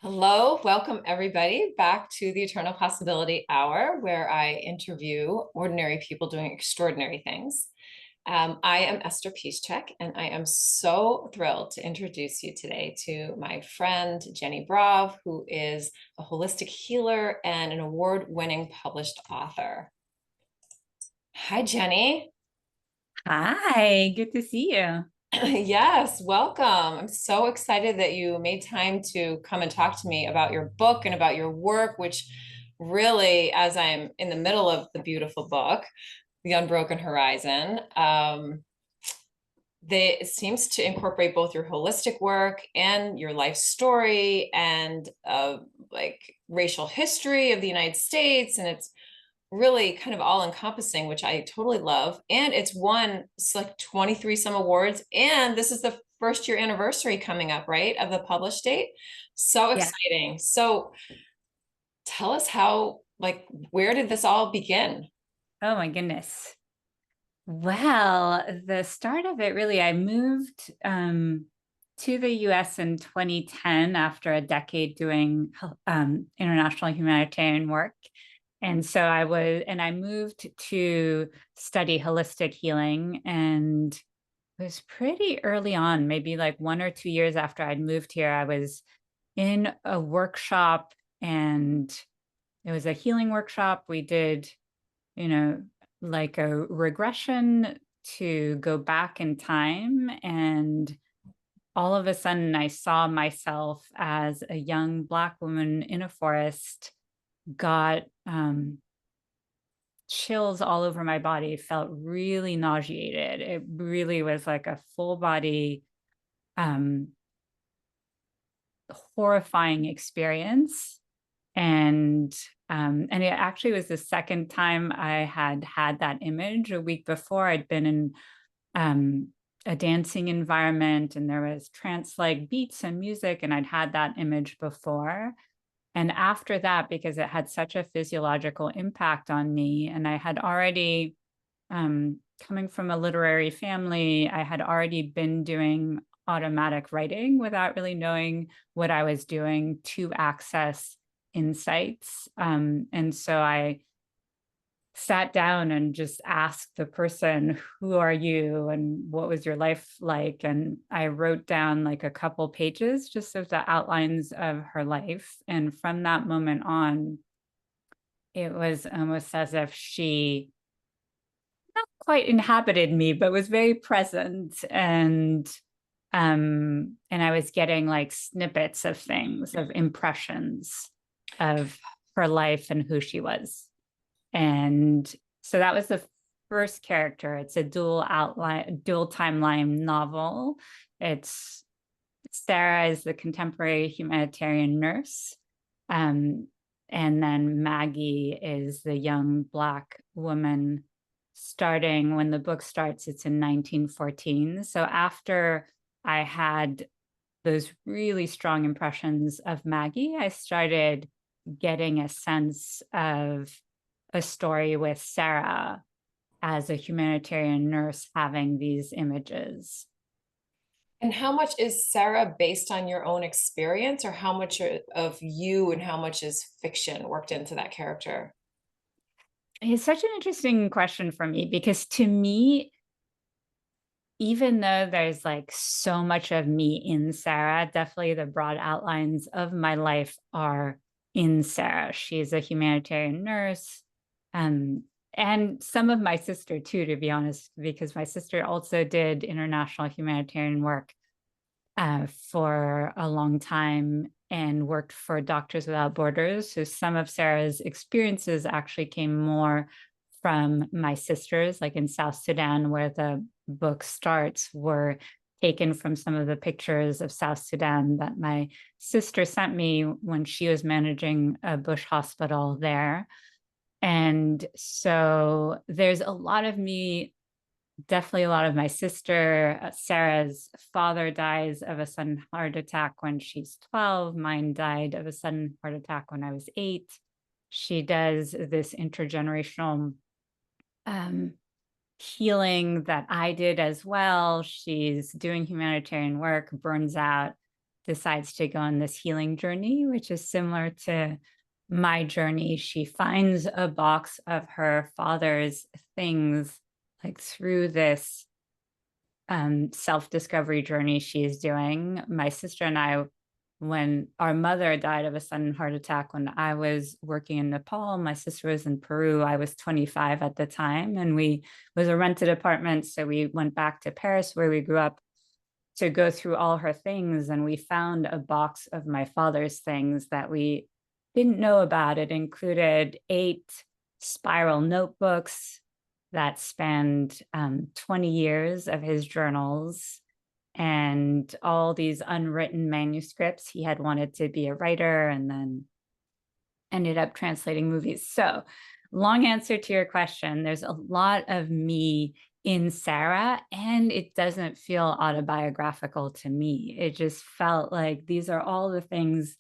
Hello, welcome everybody back to the Eternal Possibility Hour, where I interview ordinary people doing extraordinary things. I am Esther Piszczek, and I am so thrilled to introduce you today to my friend Jenny Brav, who is a holistic healer and an award-winning published author. Hi, Jenny. Hi, good to see you. Yes, welcome. I'm so excited that you made time to come and talk to me about your book and about your work, which really, as I'm in the middle of the beautiful book, The Unbroken Horizon, it seems to incorporate both your holistic work and your life story and like racial history of the United States. And it's really kind of all encompassing, which I totally love. And it's like 23 some awards. And this is the first year anniversary coming up, right? Of the published date. So Yeah. exciting. So tell us where did this all begin? Oh my goodness. Well, the start of it really, I moved to the US in 2010 after a decade doing international humanitarian work. And I moved to study holistic healing. And it was pretty early on, maybe like 1 or 2 years after I'd moved here. I was in a workshop, and it was a healing workshop. We did, you know, like a regression to go back in time. And all of a sudden, I saw myself as a young Black woman in a forest, got chills all over my body, felt really nauseated. It really was like a full body, um, horrifying experience. And it actually was the second time I had had that image. A week before, I'd been in a dancing environment, and there was trance-like beats and music, and I'd had that image before. And after that, because it had such a physiological impact on me, and I had already, coming from a literary family, I had already been doing automatic writing without really knowing what I was doing to access insights. And so I sat down and just asked the person, "Who are you and what was your life like?" And I wrote down like a couple pages just of the outlines of her life. And from that moment on, it was almost as if she not quite inhabited me, but was very present. And I was getting like snippets of things, of impressions of her life and who she was. And so that was the first character. It's a dual timeline novel. It's Sarah is the contemporary humanitarian nurse. Um, and then Maggie is the young Black woman. Starting when the book starts, it's in 1914. So after I had those really strong impressions of Maggie, I started getting a sense of a story with Sarah as a humanitarian nurse having these images. And how much is Sarah based on your own experience, or how much of you and how much is fiction worked into that character? It's such an interesting question for me because to me, even though there's like so much of me in Sarah, definitely the broad outlines of my life are in Sarah. She's a humanitarian nurse. Um, and some of my sister too, to be honest, because my sister also did international humanitarian work for a long time and worked for Doctors Without Borders. So some of Sarah's experiences actually came more from my sisters, like in South Sudan, where the book starts, were taken from some of the pictures of South Sudan that my sister sent me when she was managing a bush hospital there. And so there's a lot of me, definitely a lot of my sister. Sarah's father dies of a sudden heart attack when she's 12. Mine died of a sudden heart attack when I was 8. She does this intergenerational um, healing that I did as well. She's doing humanitarian work, burns out, decides to go on this healing journey, which is similar to my journey. She finds a box of her father's things, like through this self-discovery journey she's doing. My sister and I, when our mother died of a sudden heart attack when I was working in Nepal, my sister was in Peru. I was 25 at the time, and we was a rented apartment. So we went back to Paris where we grew up to go through all her things. And we found a box of my father's things that we didn't know about. It included 8 spiral notebooks that spanned 20 years of his journals and all these unwritten manuscripts. He had wanted to be a writer and then ended up translating movies. So, long answer to your question, there's a lot of me in Sarah, and it doesn't feel autobiographical to me. It just felt like these are all the things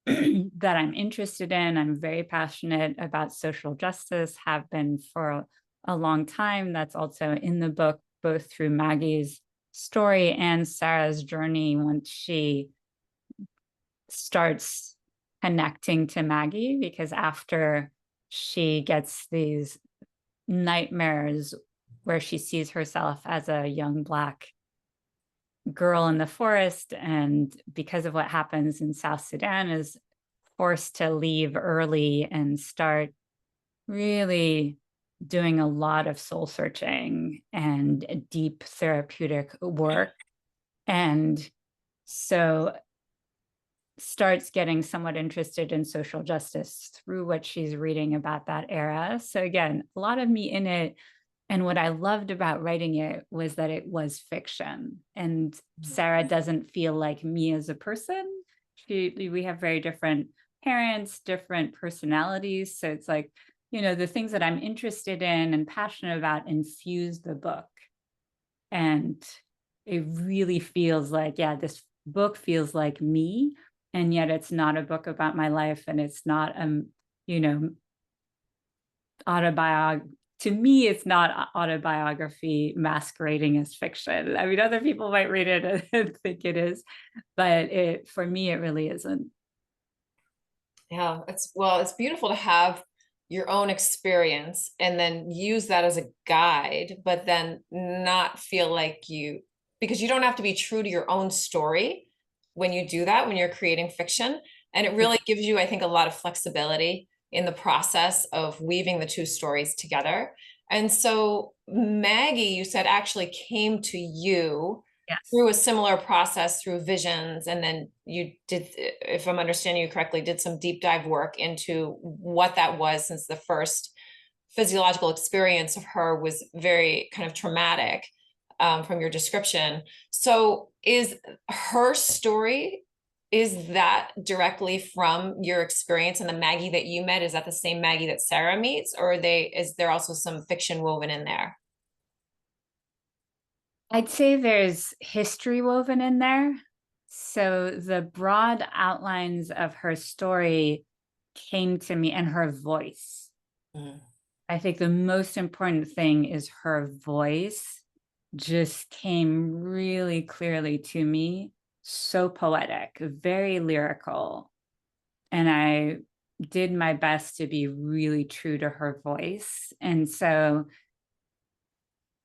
that I'm interested in. I'm very passionate about social justice, have been for a long time. That's also in the book, both through Maggie's story and Sarah's journey once she starts connecting to Maggie, because after she gets these nightmares where she sees herself as a young Black girl in the forest, and because of what happens in South Sudan, is forced to leave early and start really doing a lot of soul searching and deep therapeutic work. And so starts getting somewhat interested in social justice through what she's reading about that era. So again, a lot of me in it. And what I loved about writing it was that it was fiction. And Sarah doesn't feel like me as a person. We have very different parents, different personalities. So it's like, the things that I'm interested in and passionate about infuse the book. And it really feels like, yeah, this book feels like me. And yet it's not a book about my life, and it's not, autobiography. To me, it's not autobiography masquerading as fiction. I mean, other people might read it and think it is, but for me, it really isn't. Yeah, it's beautiful to have your own experience and then use that as a guide, but then not feel like because you don't have to be true to your own story when you do that, when you're creating fiction. And it really gives you, I think, a lot of flexibility in the process of weaving the two stories together. And so Maggie, you said, actually came to you Yes. through a similar process, through visions, and then you did, if I'm understanding you correctly, did some deep dive work into what that was, since the first physiological experience of her was very kind of traumatic, from your description. So is her story, is that directly from your experience, and the Maggie that you met, is that the same Maggie that Sarah meets, or is there also some fiction woven in there? I'd say there's history woven in there. So the broad outlines of her story came to me, and her voice. Mm. I think the most important thing is her voice just came really clearly to me. So poetic, very lyrical. And I did my best to be really true to her voice. And so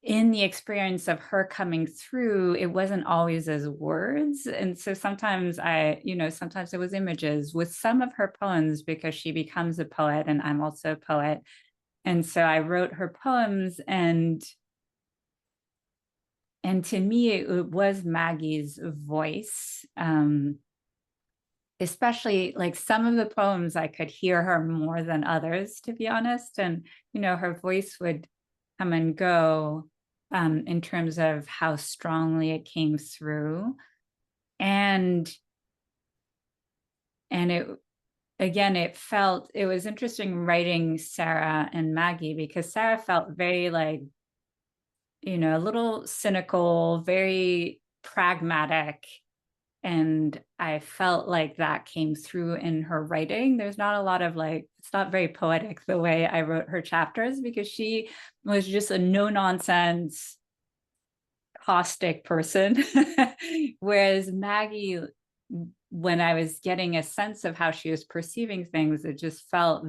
in the experience of her coming through, it wasn't always as words. And so sometimes sometimes it was images with some of her poems, because she becomes a poet and I'm also a poet. And so I wrote her poems, and to me, it was Maggie's voice. Especially like some of the poems, I could hear her more than others, to be honest. And, her voice would come and go in terms of how strongly it came through. And it, again, it was interesting writing Sarah and Maggie, because Sarah felt very like, a little cynical, very pragmatic. And I felt like that came through in her writing. There's not a lot of it's not very poetic the way I wrote her chapters, because she was just a no nonsense, caustic person. Whereas Maggie when I was getting a sense of how she was perceiving things, it just felt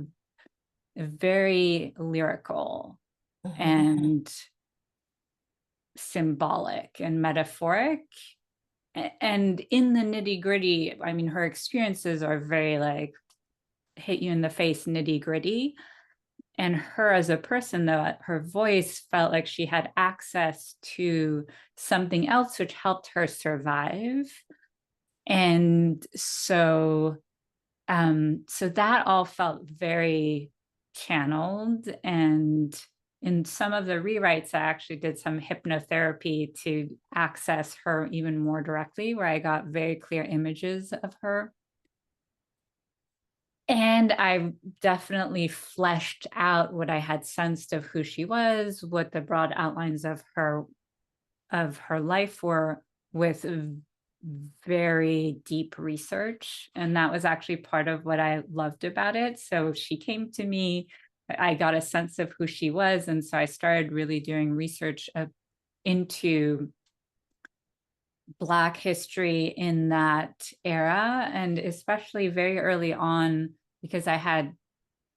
very lyrical Mhm. and symbolic and metaphoric. And in the nitty gritty, I mean, her experiences are very like hit you in the face, nitty gritty. And her as a person, though, her voice felt like she had access to something else which helped her survive. And so that all felt very channeled. And in some of the rewrites, I actually did some hypnotherapy to access her even more directly, where I got very clear images of her. And I definitely fleshed out what I had sensed of who she was, what the broad outlines of her life were, with very deep research. And that was actually part of what I loved about it. So she came to me, I got a sense of who she was. And so I started really doing research into Black history in that era, and especially very early on, because I had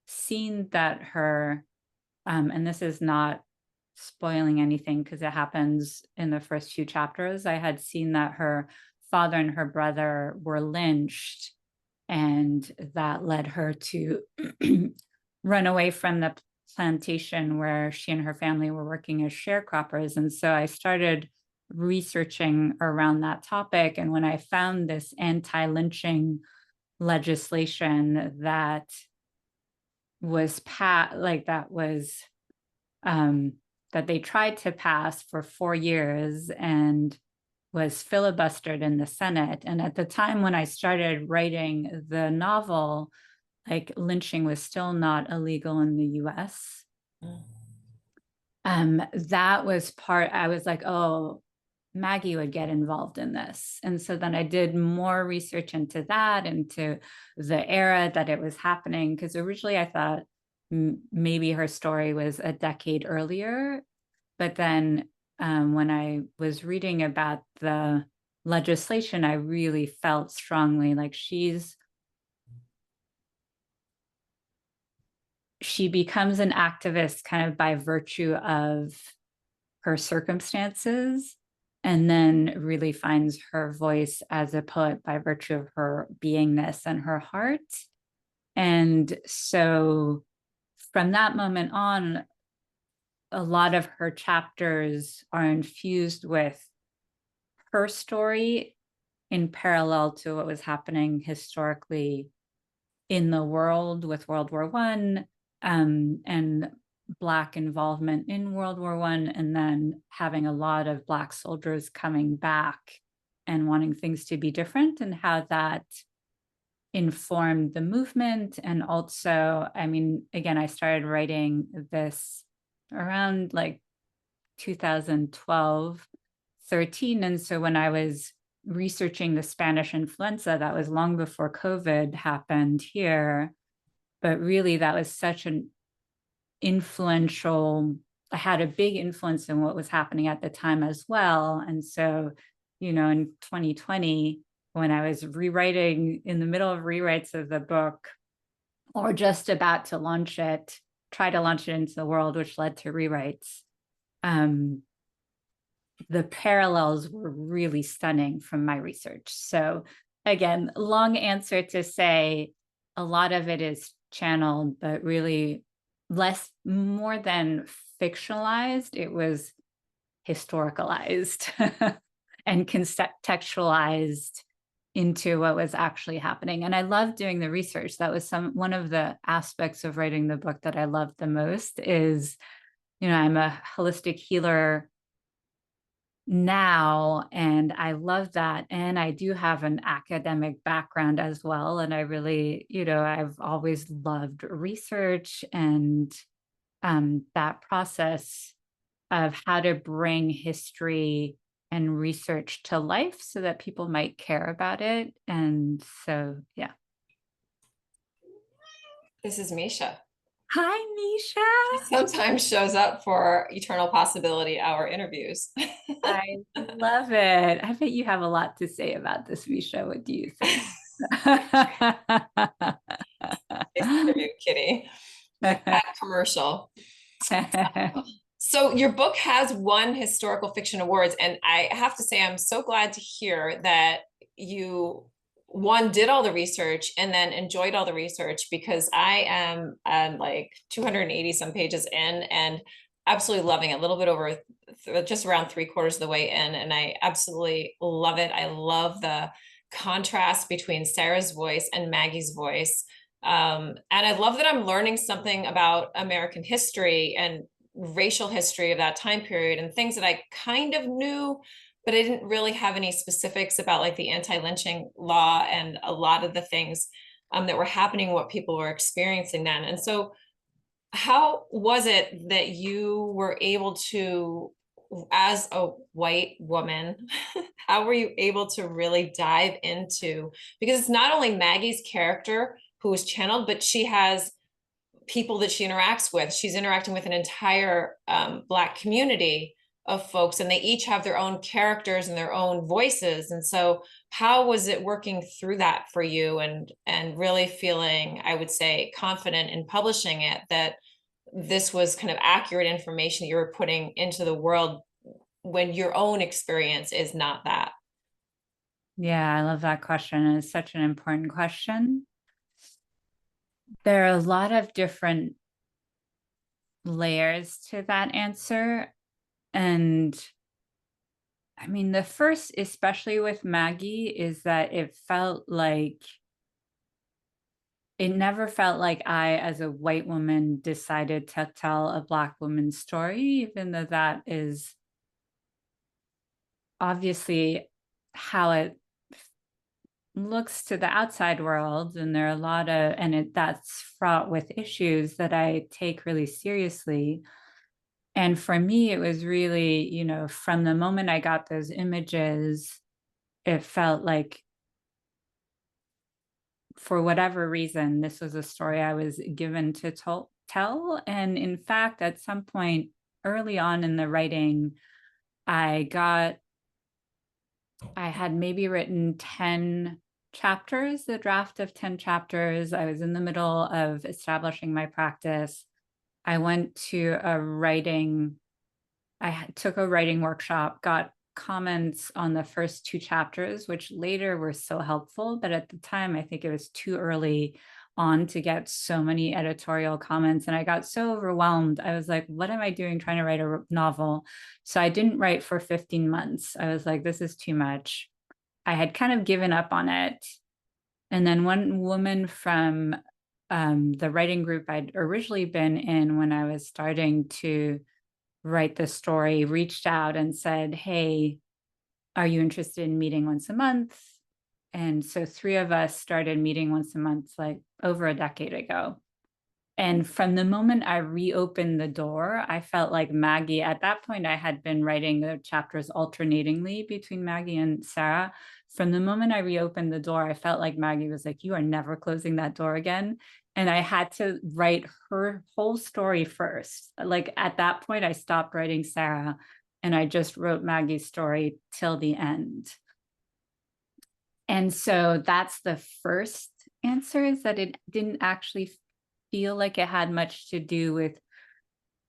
seen that her, and this is not spoiling anything because it happens in the first few chapters, I had seen that her father and her brother were lynched, and that led her to run away from the plantation where she and her family were working as sharecroppers. And so I started researching around that topic. And when I found this anti-lynching legislation that was um, that they tried to pass for 4 years and was filibustered in the Senate. And at the time when I started writing the novel, like lynching was still not illegal in the US. That was part, I was like, oh, Maggie would get involved in this. And so then I did more research into that, into the era that it was happening. Because originally I thought maybe her story was a decade earlier. But then when I was reading about the legislation, I really felt strongly like she becomes an activist kind of by virtue of her circumstances, and then really finds her voice as a poet by virtue of her beingness and her heart. And so from that moment on, a lot of her chapters are infused with her story in parallel to what was happening historically in the world with World War One, and Black involvement in World War One, and then having a lot of Black soldiers coming back and wanting things to be different, and how that informed the movement. And also, I mean, again, I started writing this around like 2012, 13. And so when I was researching the Spanish influenza, that was long before COVID happened here. But really, that was such an influential, I had a big influence in what was happening at the time as well. And so, in 2020, when I was rewriting in the middle of rewrites of the book, or just about to launch it, try to launch it into the world, which led to rewrites, the parallels were really stunning from my research. So again, long answer to say a lot of it is channeled, but really more than fictionalized, it was historicalized and contextualized into what was actually happening. And I love doing the research. That was one of the aspects of writing the book that I loved the most is, I'm a holistic healer now, and I love that. And I do have an academic background as well. And I really, I've always loved research and that process of how to bring history and research to life so that people might care about it. And so, yeah. This is Misha. Hi, She Misha. sometimes shows up for Eternal Possibility Hour interviews. I love it. I bet you have a lot to say about this, Misha. What do you think? Nice interview, Kitty. The cat commercial. So your book has won historical fiction awards, and I have to say I'm so glad to hear that you one did all the research and then enjoyed all the research, because I am like 280 some pages in and absolutely loving it. A little bit over just around 3/4 of the way in, and I absolutely love it. I love the contrast between Sarah's voice and Maggie's voice. And I love that I'm learning something about American history and racial history of that time period, and things that I kind of knew, but I didn't really have any specifics about, like the anti-lynching law and a lot of the things that were happening, what people were experiencing then. And so how was it that you were able to, as a white woman, how were you able to really dive into, because it's not only Maggie's character who was channeled, but she has people that she interacts with. She's interacting with an entire Black community of folks, and they each have their own characters and their own voices. And so, how was it working through that for you, and really feeling, I would say, confident in publishing it, that this was kind of accurate information you were putting into the world when your own experience is not that? Yeah, I love that question. It's such an important question. There are a lot of different layers to that answer. And I mean, the first, especially with Maggie, is that it never felt like I, as a white woman, decided to tell a Black woman's story, even though that is obviously how it looks to the outside world. And there are a lot of, that's fraught with issues that I take really seriously. And for me, it was really, from the moment I got those images, it felt like, for whatever reason, this was a story I was given to tell. And in fact, at some point early on in the writing, I had maybe written 10 chapters, the draft of 10 chapters. I was in the middle of establishing my practice. I went to I took a writing workshop, got comments on the first 2 chapters, which later were so helpful. But at the time, I think it was too early on to get so many editorial comments. And I got so overwhelmed. I was like, what am I doing trying to write a novel? So I didn't write for 15 months. I was like, this is too much. I had kind of given up on it. And then one woman from the writing group I'd originally been in when I was starting to write the story reached out and said, hey, are you interested in meeting once a month? And so 3 of us started meeting once a month, like over a decade ago. And from the moment I reopened the door, I felt like Maggie. At that point, I had been writing the chapters alternatingly between Maggie and Sarah. From the moment I reopened the door, I felt like Maggie was like, you are never closing that door again. And I had to write her whole story first. Like at that point, I stopped writing Sarah and I just wrote Maggie's story till the end. And so that's the first answer, is that it didn't actually feel like it had much to do with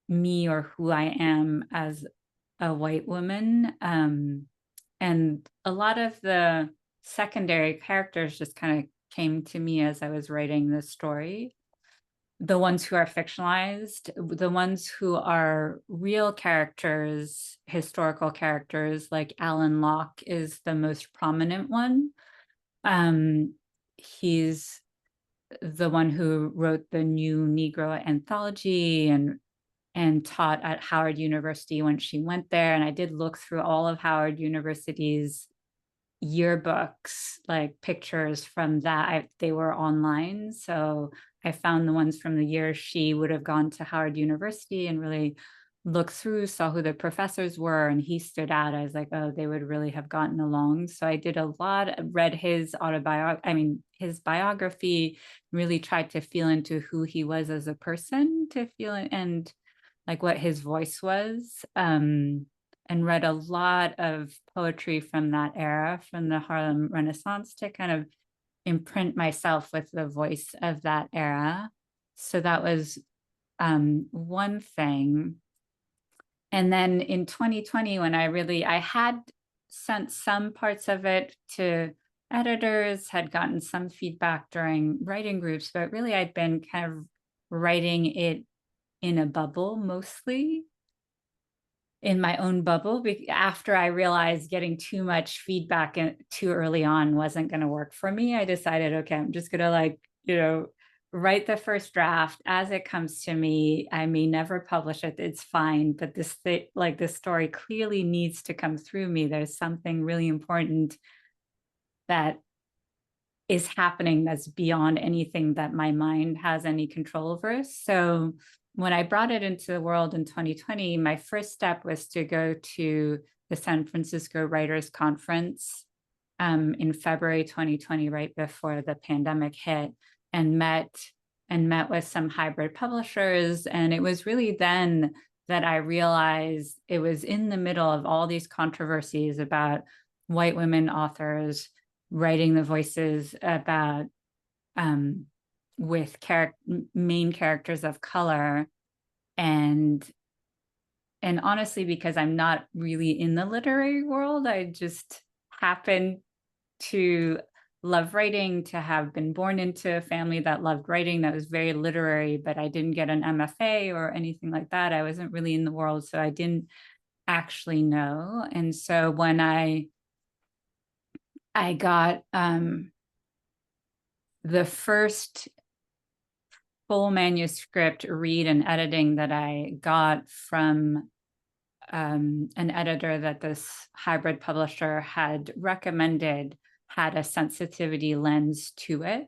me or who I am as a white woman. And a lot of the secondary characters just kind of came to me as I was writing the story. The ones who are fictionalized, the ones who are real characters, historical characters, like Alan Locke is the most prominent one. He's the one who wrote the New Negro anthology and taught at Howard University when she went there. And I did look through all of Howard University's yearbooks, like pictures from that. They were online. So I found the ones from the year she would have gone to Howard University and really looked through, saw who the professors were, and he stood out. I was like, oh, they would really have gotten along. So I did a lot, read his autobiography, his biography, really tried to feel into who he was as a person, to feel and like what his voice was, and read a lot of poetry from that era, from the Harlem Renaissance, to kind of imprint myself with the voice of that era. So that was one thing. And then in 2020, when I had sent some parts of it to editors, had gotten some feedback during writing groups, but really I'd been kind of writing it in a bubble, mostly in my own bubble. After I realized getting too much feedback too early on wasn't going to work for me, I decided, okay, I'm just going to write the first draft as it comes to me. I may never publish it. It's fine. But this story clearly needs to come through me. There's something really important that is happening that's beyond anything that my mind has any control over. So when I brought it into the world in 2020, my first step was to go to the San Francisco Writers Conference in February 2020, right before the pandemic hit, and met with some hybrid publishers. And it was really then that I realized it was in the middle of all these controversies about white women authors writing the voices about with main characters of color, and honestly, because I'm not really in the literary world, I just happen to love writing, to have been born into a family that loved writing, that was very literary, but I didn't get an MFA or anything like that. I wasn't really in the world, so I didn't actually know. And so when I got the first full manuscript read and editing that I got from an editor that this hybrid publisher had recommended, had a sensitivity lens to it.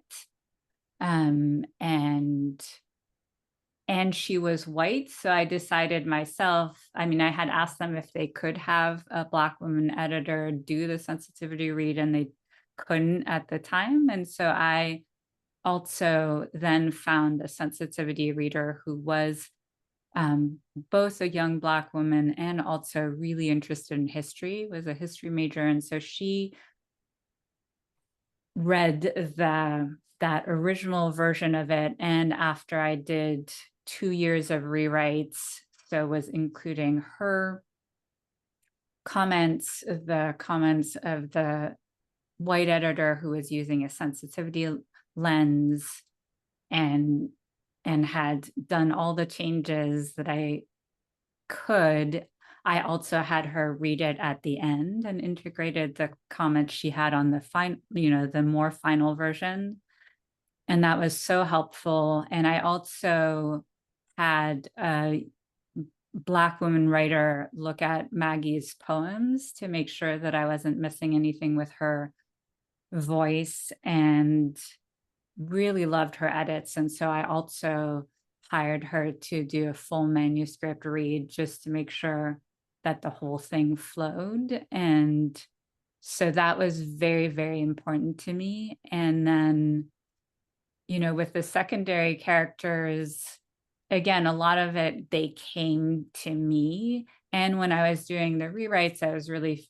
And she was white. So I decided myself, I mean, I had asked them if they could have a Black woman editor do the sensitivity read, and they couldn't at the time. And so I also then found a sensitivity reader who was both a young Black woman and also really interested in history, was a history major. And so she read that original version of it. And after I did 2 years of rewrites, so was including her comments, the comments of the white editor who was using a sensitivity lens, and had done all the changes that I could. I also had her read it at the end and integrated the comments she had on the more final version. And that was so helpful. And I also had a Black woman writer look at Maggie's poems to make sure that I wasn't missing anything with her voice, and really loved her edits. And so I also hired her to do a full manuscript read, just to make sure that the whole thing flowed. And so that was very, very important to me. And then, with the secondary characters, again, a lot of it, they came to me. And when I was doing the rewrites, I was really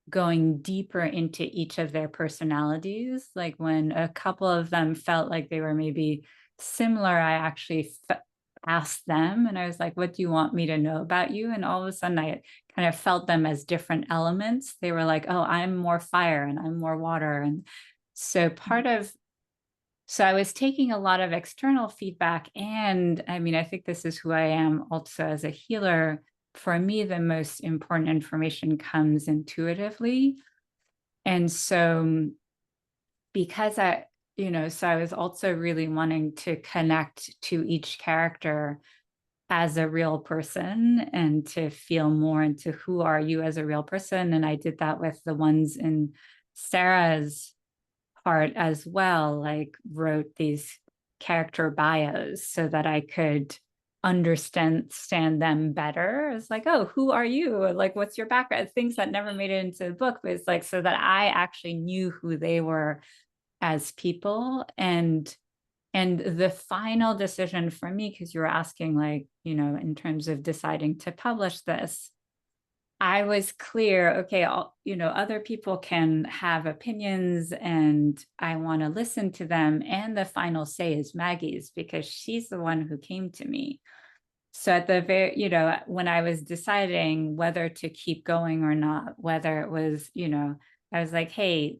going deeper into each of their personalities. Like when a couple of them felt like they were maybe similar, I actually asked them, and I was like, what do you want me to know about you? And all of a sudden I kind of felt them as different elements. They were like, oh, I'm more fire and I'm more water. And so so I was taking a lot of external feedback. And I mean, I think this is who I am also as a healer. For me, the most important information comes intuitively. And so because I was also really wanting to connect to each character as a real person, and to feel more into who are you as a real person. And I did that with the ones in Sarah's part as well, like wrote these character bios so that I could understand them better. It's like, oh, who are you? Like, what's your background? Things that never made it into the book, but it's like so that I actually knew who they were as people. And the final decision for me, because you were asking, like, in terms of deciding to publish this, I was clear, okay, other people can have opinions and I want to listen to them. And the final say is Maggie's, because she's the one who came to me. So at the very, when I was deciding whether to keep going or not, whether it was, I was like, hey,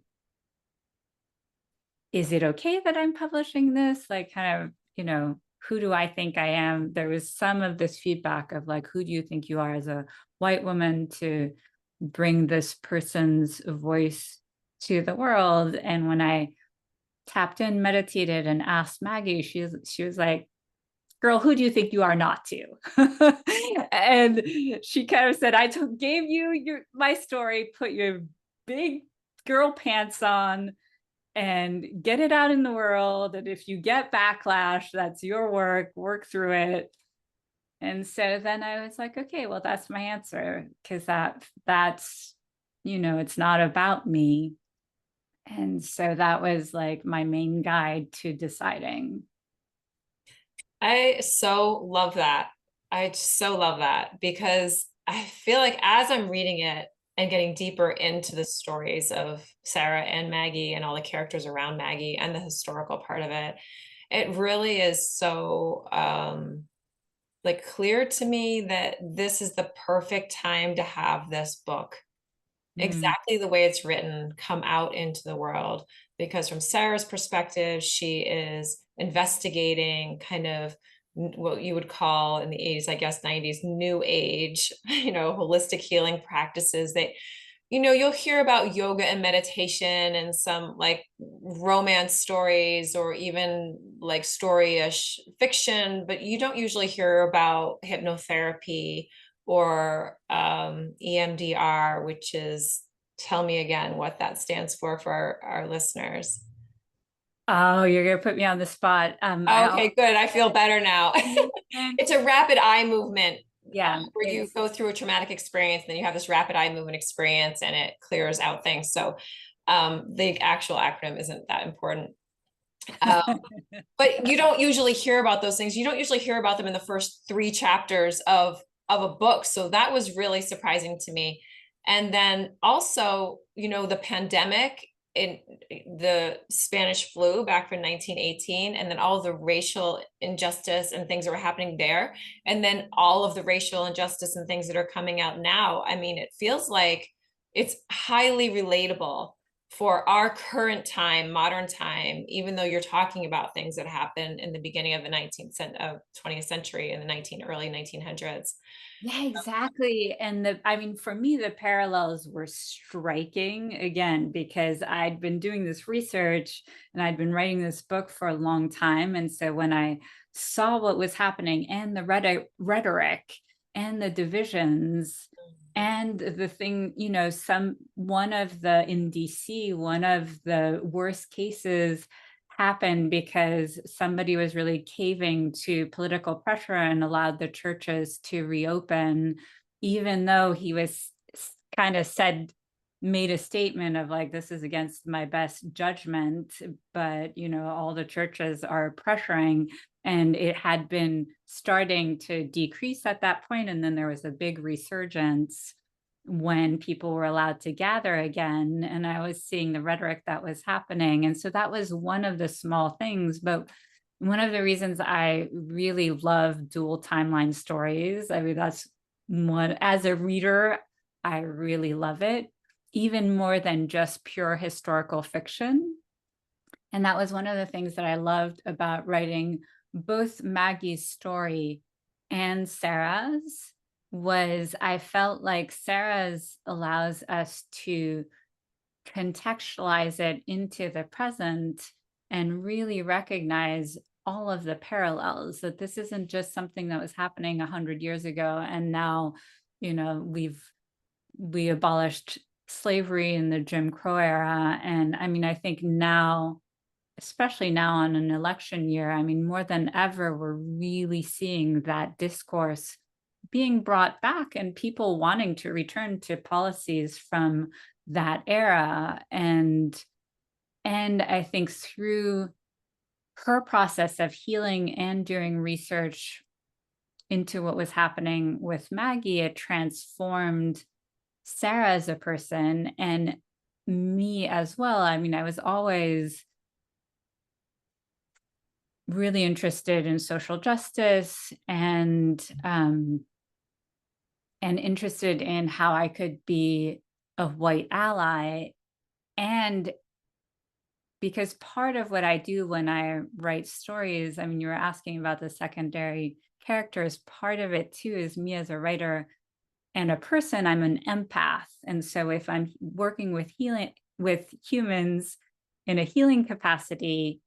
is it okay that I'm publishing this? Like, kind of, who do I think I am? There was some of this feedback of like, who do you think you are as a white woman to bring this person's voice to the world? And when I tapped in, meditated, and asked Maggie, she was like, girl, who do you think you are not to? And she kind of said, gave you my story, put your big girl pants on and get it out in the world. And if you get backlash, that's your work through it. And so then I was like, okay, well, that's my answer, because that's, it's not about me. And so that was like my main guide to deciding. I so love that. I so love that because I feel like as I'm reading it and getting deeper into the stories of Sarah and Maggie and all the characters around Maggie and the historical part of it, it really is so like clear to me that this is the perfect time to have this book Mm. exactly the way it's written come out into the world, because from Sarah's perspective, she is investigating kind of what you would call in the 80s, I guess 90s, new age, holistic healing practices that, you'll hear about yoga and meditation and some like romance stories or even like story-ish fiction, but you don't usually hear about hypnotherapy or EMDR, which is, tell me again what that stands for our listeners. Oh, you're gonna put me on the spot. Okay, good. I feel better now. And It's a rapid eye movement yeah, where you go through a traumatic experience, and then you have this rapid eye movement experience and it clears out things. So the actual acronym isn't that important. Um, but you don't usually hear about those things. You don't usually hear about them in the first 3 chapters of a book. So that was really surprising to me. And then also, the pandemic in the Spanish flu back in 1918, and then all the racial injustice and things that were happening there, and then all of the racial injustice and things that are coming out now. I mean, it feels like it's highly relatable for our current time, modern time, even though you're talking about things that happened in the beginning of the 20th century in the early 1900s. yeah, exactly. And I mean, for me, the parallels were striking again, because I'd been doing this research and I'd been writing this book for a long time. And so when I saw what was happening and the rhetoric and the divisions and the thing, in DC, one of the worst cases happened because somebody was really caving to political pressure and allowed the churches to reopen, even though he was kind of made a statement of like, this is against my best judgment, but all the churches are pressuring, and it had been starting to decrease at that point, and then there was a big resurgence when people were allowed to gather again. And I was seeing the rhetoric that was happening. And so that was one of the small things. But one of the reasons I really love dual timeline stories, I mean, that's one, as a reader, I really love it, even more than just pure historical fiction. And that was one of the things that I loved about writing both Maggie's story and Sarah's, was I felt like Sarah's allows us to contextualize it into the present and really recognize all of the parallels, that this isn't just something that was happening 100 years ago and now we abolished slavery in the Jim Crow era. And I mean, I think now, especially now on an election year, I mean, more than ever, we're really seeing that discourse being brought back and people wanting to return to policies from that era. And I think through her process of healing and doing research into what was happening with Maggie, it transformed Sarah as a person and me as well. I mean, I was always really interested in social justice and interested in how I could be a white ally. And because part of what I do when I write stories, I mean, you were asking about the secondary characters, part of it too is me as a writer and a person, I'm an empath. And so if I'm working with healing with humans in a healing capacity,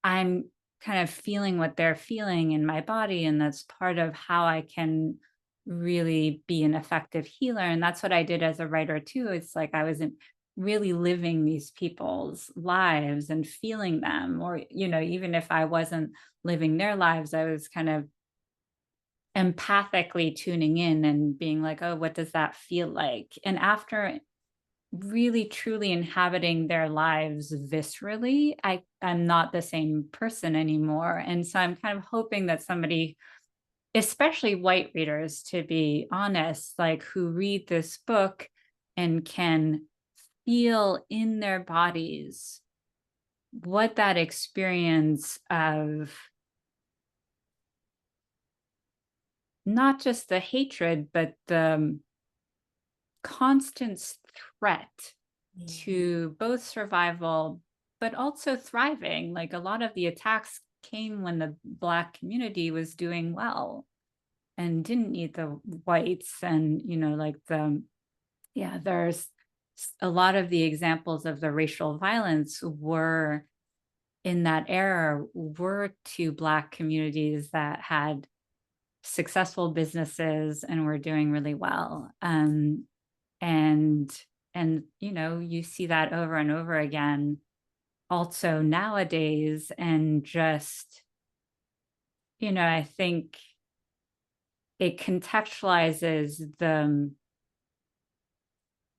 I'm kind of feeling what they're feeling in my body. And that's part of how I can really be an effective healer. And that's what I did as a writer too. It's like I wasn't really living these people's lives and feeling them, or, even if I wasn't living their lives, I was kind of empathically tuning in and being like, oh, what does that feel like? And after really truly inhabiting their lives viscerally, I'm not the same person anymore. And so I'm kind of hoping that somebody, especially white readers, to be honest, like who read this book and can feel in their bodies what that experience of not just the hatred, but the constant threat Mhm. to both survival, but also thriving. Like a lot of the attacks came when the Black community was doing well and didn't need the whites. And, there's a lot of the examples of the racial violence were in that era were to Black communities that had successful businesses and were doing really well. And you see that over and over again also nowadays. And just, I think it contextualizes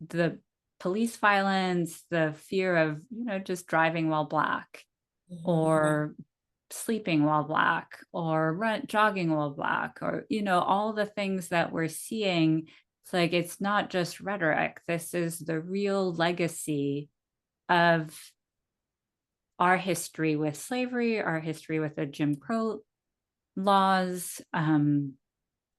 the police violence, the fear of, just driving while Black, Mhm. or sleeping while Black, or jogging while Black, or, all the things that we're seeing. It's like, it's not just rhetoric. This is the real legacy of our history with slavery, our history with the Jim Crow laws,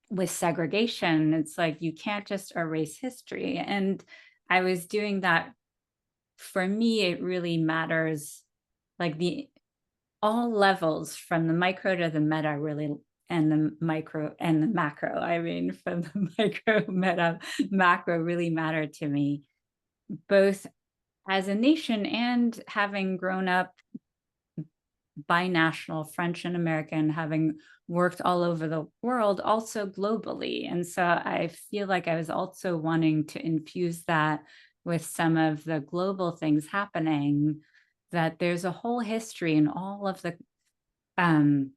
with segregation. It's like, you can't just erase history. And I was doing that. For me, it really matters, like the all levels from the micro to the meta really, and the micro and the macro. I mean, from the micro, meta, macro really matter to me, both as a nation and having grown up binational, French and American, having worked all over the world, also globally. And so I feel like I was also wanting to infuse that with some of the global things happening, that there's a whole history in all of the um,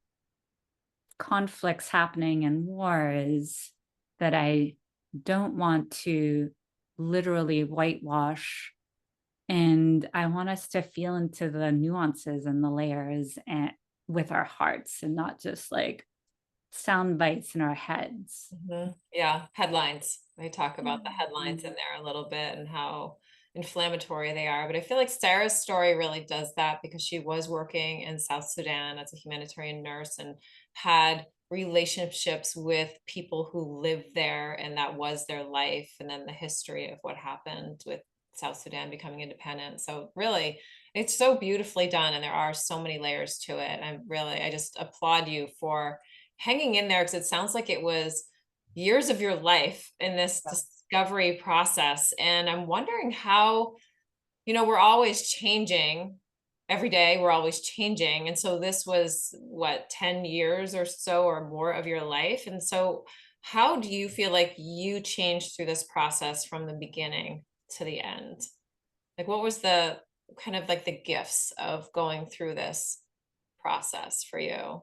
conflicts happening and wars that I don't want to literally whitewash. And I want us to feel into the nuances and the layers and with our hearts, and not just like sound bites in our heads. Mhm. Yeah, headlines. They talk about the headlines in Mhm. there a little bit and how inflammatory they are. But I feel like Sarah's story really does that because she was working in South Sudan as a humanitarian nurse and had relationships with people who lived there, and that was their life. And then the history of what happened with South Sudan becoming independent. So really, it's so beautifully done, and there are so many layers to it. I just applaud you for hanging in there because it sounds like it was years of your life in this discovery process. And I'm wondering how, we're always changing every day, we're always changing. And so this was what, 10 years or so or more of your life. And so, how do you feel like you changed through this process from the beginning to the end? Like, what was the kind of like the gifts of going through this process for you?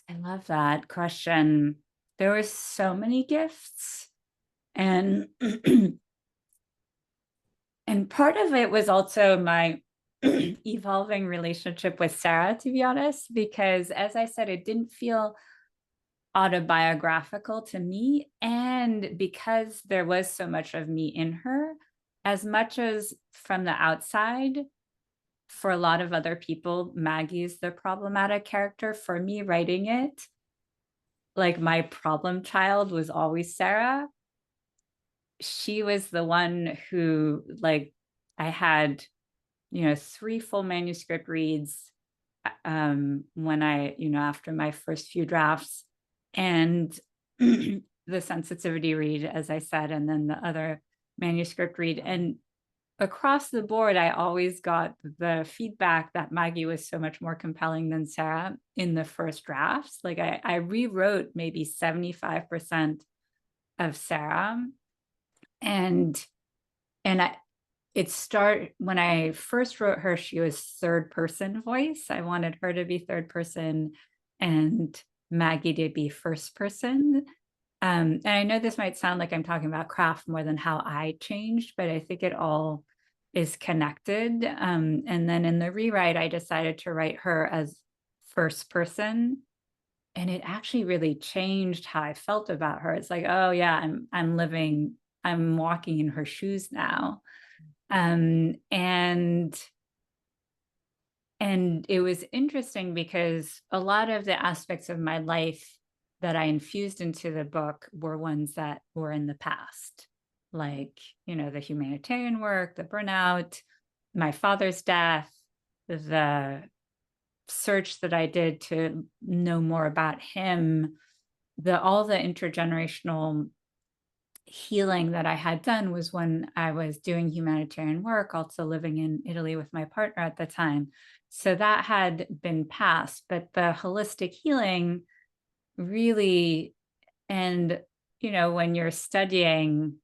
I love that question. There were so many gifts. And and part of it was also my evolving relationship with Sarah, to be honest, because as I said, it didn't feel autobiographical to me. And because there was so much of me in her, as much as from the outside, for a lot of other people, Maggie's the problematic character. For me, writing it, like my problem child was always Sarah. She was the one who, like, I had, 3 full manuscript reads when after my first few drafts, and the sensitivity read, as I said, and then the other manuscript read. And across the board, I always got the feedback that Maggie was so much more compelling than Sarah in the first drafts. Like I rewrote maybe 75% of Sarah. And when I first wrote her, she was third person voice. I wanted her to be third person and Maggie to be first person. And I know this might sound like I'm talking about craft more than how I changed, but I think it all is connected. And then in the rewrite, I decided to write her as first person. And it actually really changed how I felt about her. It's like, oh yeah, I'm walking in her shoes now. And it was interesting because a lot of the aspects of my life that I infused into the book were ones that were in the past, like, the humanitarian work, the burnout, my father's death, the search that I did to know more about him, all the intergenerational healing that I had done was when I was doing humanitarian work, also living in Italy with my partner at the time. So that had been past, but the holistic healing really, and, when you're studying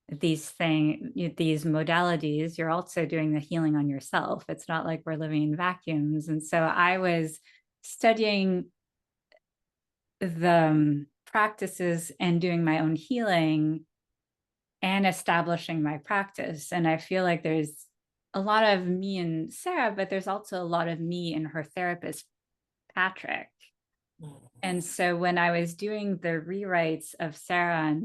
these modalities, you're also doing the healing on yourself. It's not like we're living in vacuums. And so I was studying the practices and doing my own healing and establishing my practice. And I feel like there's a lot of me and Sarah, but there's also a lot of me and her therapist, Patrick. And so when I was doing the rewrites of Sarah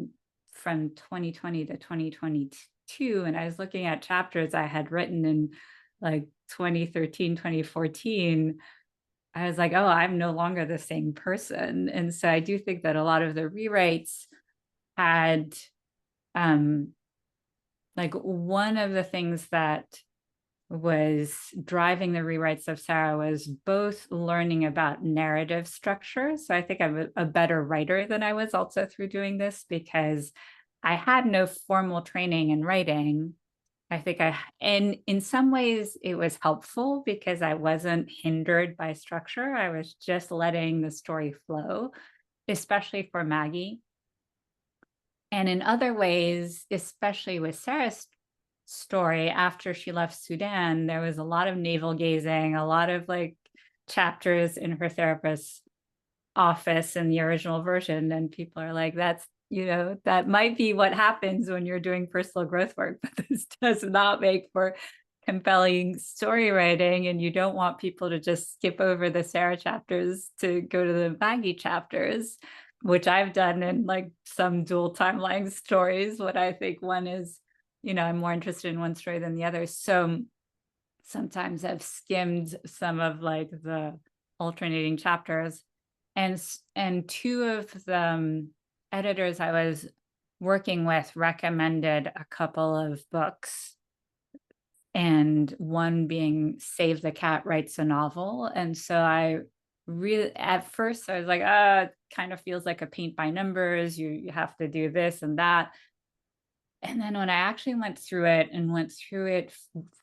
from 2020 to 2022, and I was looking at chapters I had written in like 2013, 2014, I was like, oh, I'm no longer the same person. And so I do think that a lot of the rewrites had, like, one of the things that was driving the rewrites of Sarah was both learning about narrative structure. So I think I'm a better writer than I was also through doing this, because I had no formal training in writing. I think and in some ways it was helpful because I wasn't hindered by structure. I was just letting the story flow, especially for Maggie. And in other ways, especially with Sarah's story, after she left Sudan, there was a lot of navel gazing, a lot of like chapters in her therapist's office in the original version. And people are like, that might be what happens when you're doing personal growth work, but this does not make for compelling story writing. And you don't want people to just skip over the Sarah chapters to go to the Maggie chapters, which I've done in like some dual timeline stories. What I think one is, I'm more interested in one story than the other. So sometimes I've skimmed some of like the alternating chapters, and two of the editors I was working with recommended a couple of books, and one being Save the Cat Writes a Novel. And so I really, at first I was like, it kind of feels like a paint by numbers. You have to do this and that. And then when I actually went through it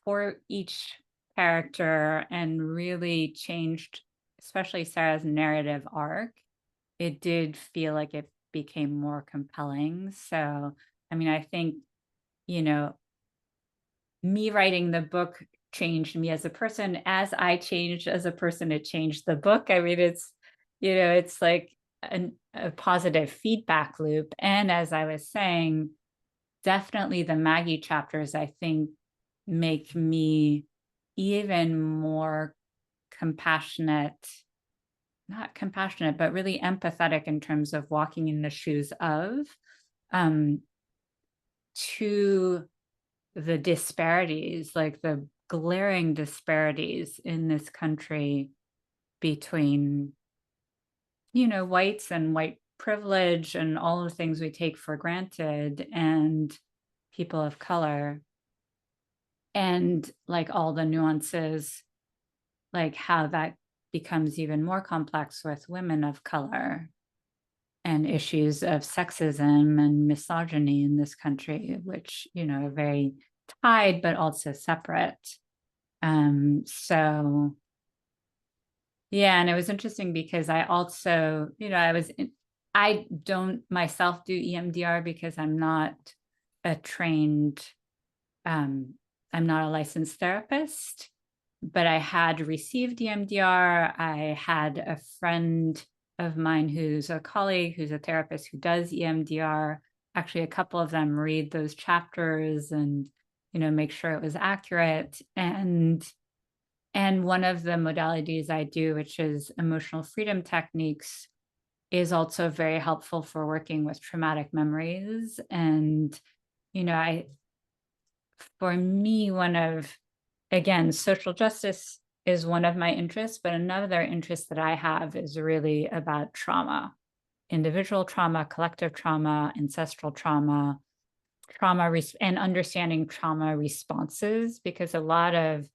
for each character and really changed, especially Sarah's narrative arc, it did feel like it became more compelling. So, I mean, I think, me writing the book changed me as a person. As I changed as a person, it changed the book. I mean, it's like a positive feedback loop. And as I was saying, definitely the Maggie chapters, I think, make me even more compassionate, not compassionate, but really empathetic in terms of walking in the shoes of, um, to the disparities, like the glaring disparities in this country between, whites and white privilege and all the things we take for granted and people of color, and like all the nuances, like how that becomes even more complex with women of color and issues of sexism and misogyny in this country, which, are very tied but also separate. So yeah, and it was interesting because I also, I don't myself do EMDR because a trained, um, I'm not a licensed therapist, but I had received EMDR. I had a friend of mine who's a colleague, who's a therapist who does EMDR. Actually, a couple of them read those chapters and, make sure it was accurate. And one of the modalities I do, which is emotional freedom techniques, is also very helpful for working with traumatic memories. And, I, for me, again, social justice is one of my interests, but another interest that I have is really about trauma, individual trauma, collective trauma, ancestral trauma, and understanding trauma responses, because a lot of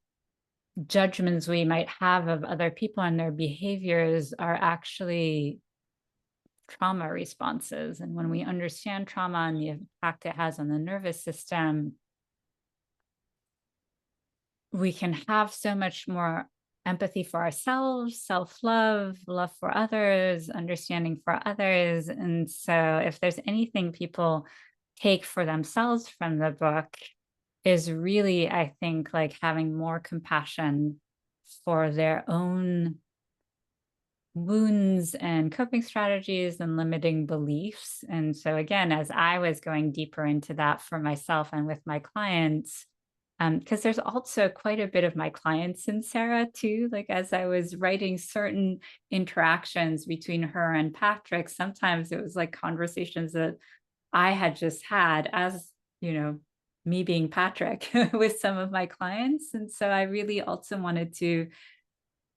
judgments we might have of other people and their behaviors are actually trauma responses. And when we understand trauma and the impact it has on the nervous system, we can have so much more empathy for ourselves, self-love, love for others, understanding for others. And so if there's anything people take for themselves from the book, is really, I think, like having more compassion for their own wounds and coping strategies and limiting beliefs. And so again, as I was going deeper into that for myself and with my clients, because there's also quite a bit of my clients in Sarah too. Like as I was writing certain interactions between her and Patrick, sometimes it was like conversations that I had just had as, me being Patrick with some of my clients. And so I really also wanted to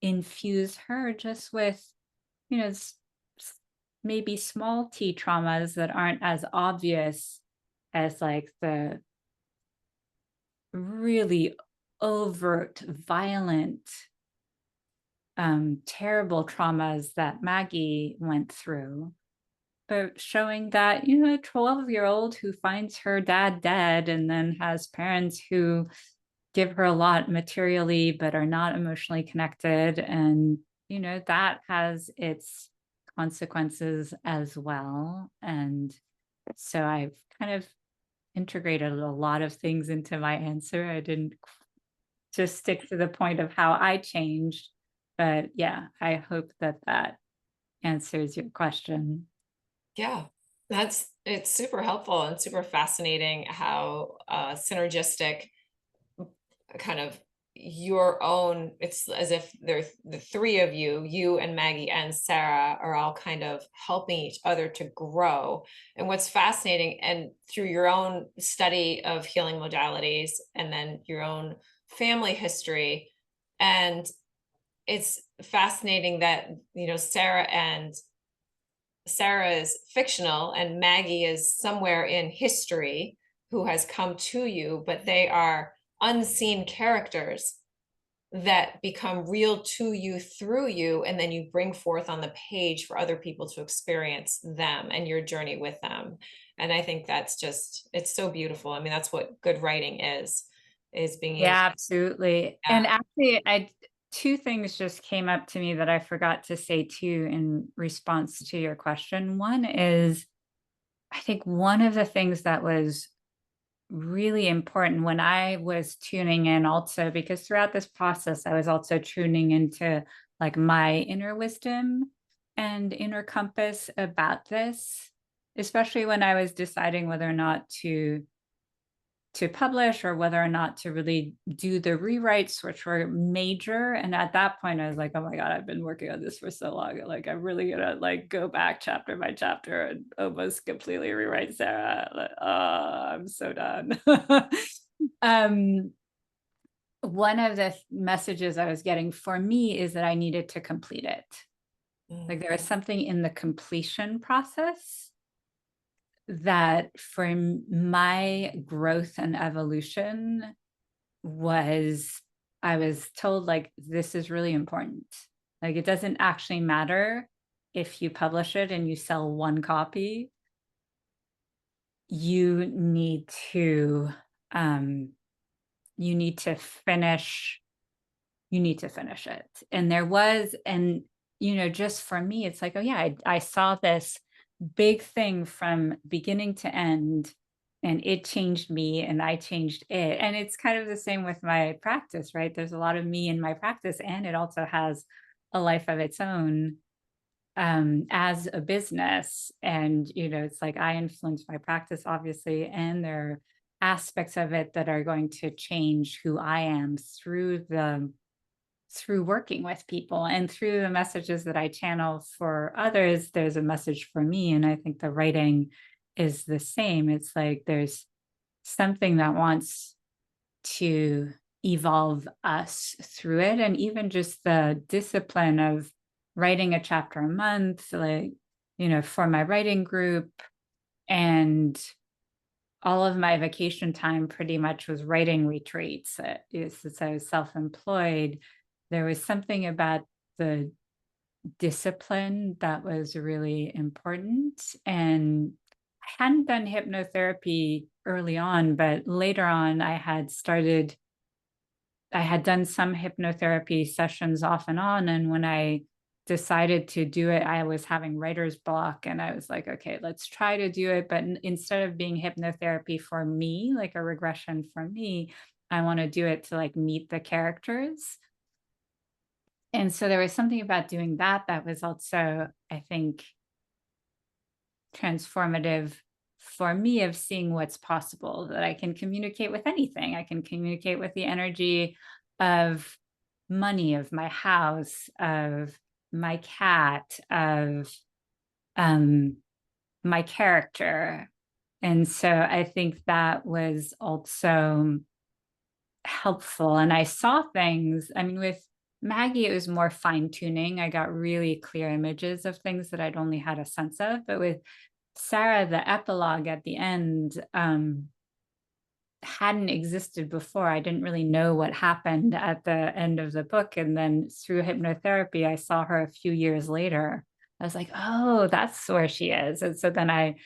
infuse her just with, you know, s- maybe small t traumas that aren't as obvious as like the really overt, violent, terrible traumas that Maggie went through, but showing that, a 12-year-old who finds her dad dead and then has parents who give her a lot materially but are not emotionally connected, and that has its consequences as well. And so I've kind of integrated a lot of things into my answer. I didn't just stick to the point of how I changed, but yeah, I hope that that answers your question. Yeah, it's super helpful and super fascinating how synergistic kind of your own, it's as if there's the three of you, you and Maggie and Sarah, are all kind of helping each other to grow. And what's fascinating, and through your own study of healing modalities and then your own family history, and it's fascinating that Sarah is fictional and Maggie is somewhere in history who has come to you, but they are unseen characters that become real to you through you, and then you bring forth on the page for other people to experience them and your journey with them. And I think that's just, it's so beautiful. I mean, that's what good writing is being able Yeah, absolutely. to, And actually, I two things just came up to me that I forgot to say too in response to your question. One is, I think one of the things that was really important when I was tuning in also, because throughout this process, I was also tuning into like my inner wisdom and inner compass about this, especially when I was deciding whether or not to to publish or whether or not to really do the rewrites, which were major. And at that point, I was like, oh my God, I've been working on this for so long. Like, I'm really gonna like go back chapter by chapter and almost completely rewrite Sarah. Like, oh, I'm so done. um, one of the messages I was getting for me is that I needed to complete it. Like there was something in the completion process that for my growth and evolution was, I was told like, this is really important. Like it doesn't actually matter if you publish it and you sell one copy. You need to, um, you need to finish, you need to finish it. And there was, and just for me, it's like, oh yeah, I saw this big thing from beginning to end, and it changed me and I changed it. And it's kind of the same with my practice, right? There's a lot of me in my practice, and it also has a life of its own as a business. And it's like I influence my practice obviously, and there are aspects of it that are going to change who I am through working with people, and through the messages that I channel for others, there's a message for me. And I think the writing is the same. It's like there's something that wants to evolve us through it. And even just the discipline of writing a chapter a month, like, for my writing group, and all of my vacation time pretty much was writing retreats. Since I was self-employed, there was something about the discipline that was really important. And I hadn't done hypnotherapy early on, but later on I had done some hypnotherapy sessions off and on. And when I decided to do it, I was having writer's block, and I was like, okay, let's try to do it. But instead of being hypnotherapy for me, like a regression for me, I want to do it to like meet the characters. And so there was something about doing that that was also, I think, transformative for me, of seeing what's possible, that I can communicate with anything. I can communicate with the energy of money, of my house, of my cat, of my character. And so I think that was also helpful. And I saw things, I mean, with Maggie, it was more fine tuning. I got really clear images of things that I'd only had a sense of. But with Sarah, the epilogue at the end hadn't existed before. I didn't really know what happened at the end of the book. And then through hypnotherapy, I saw her a few years later. I was like, oh, that's where she is. And so then I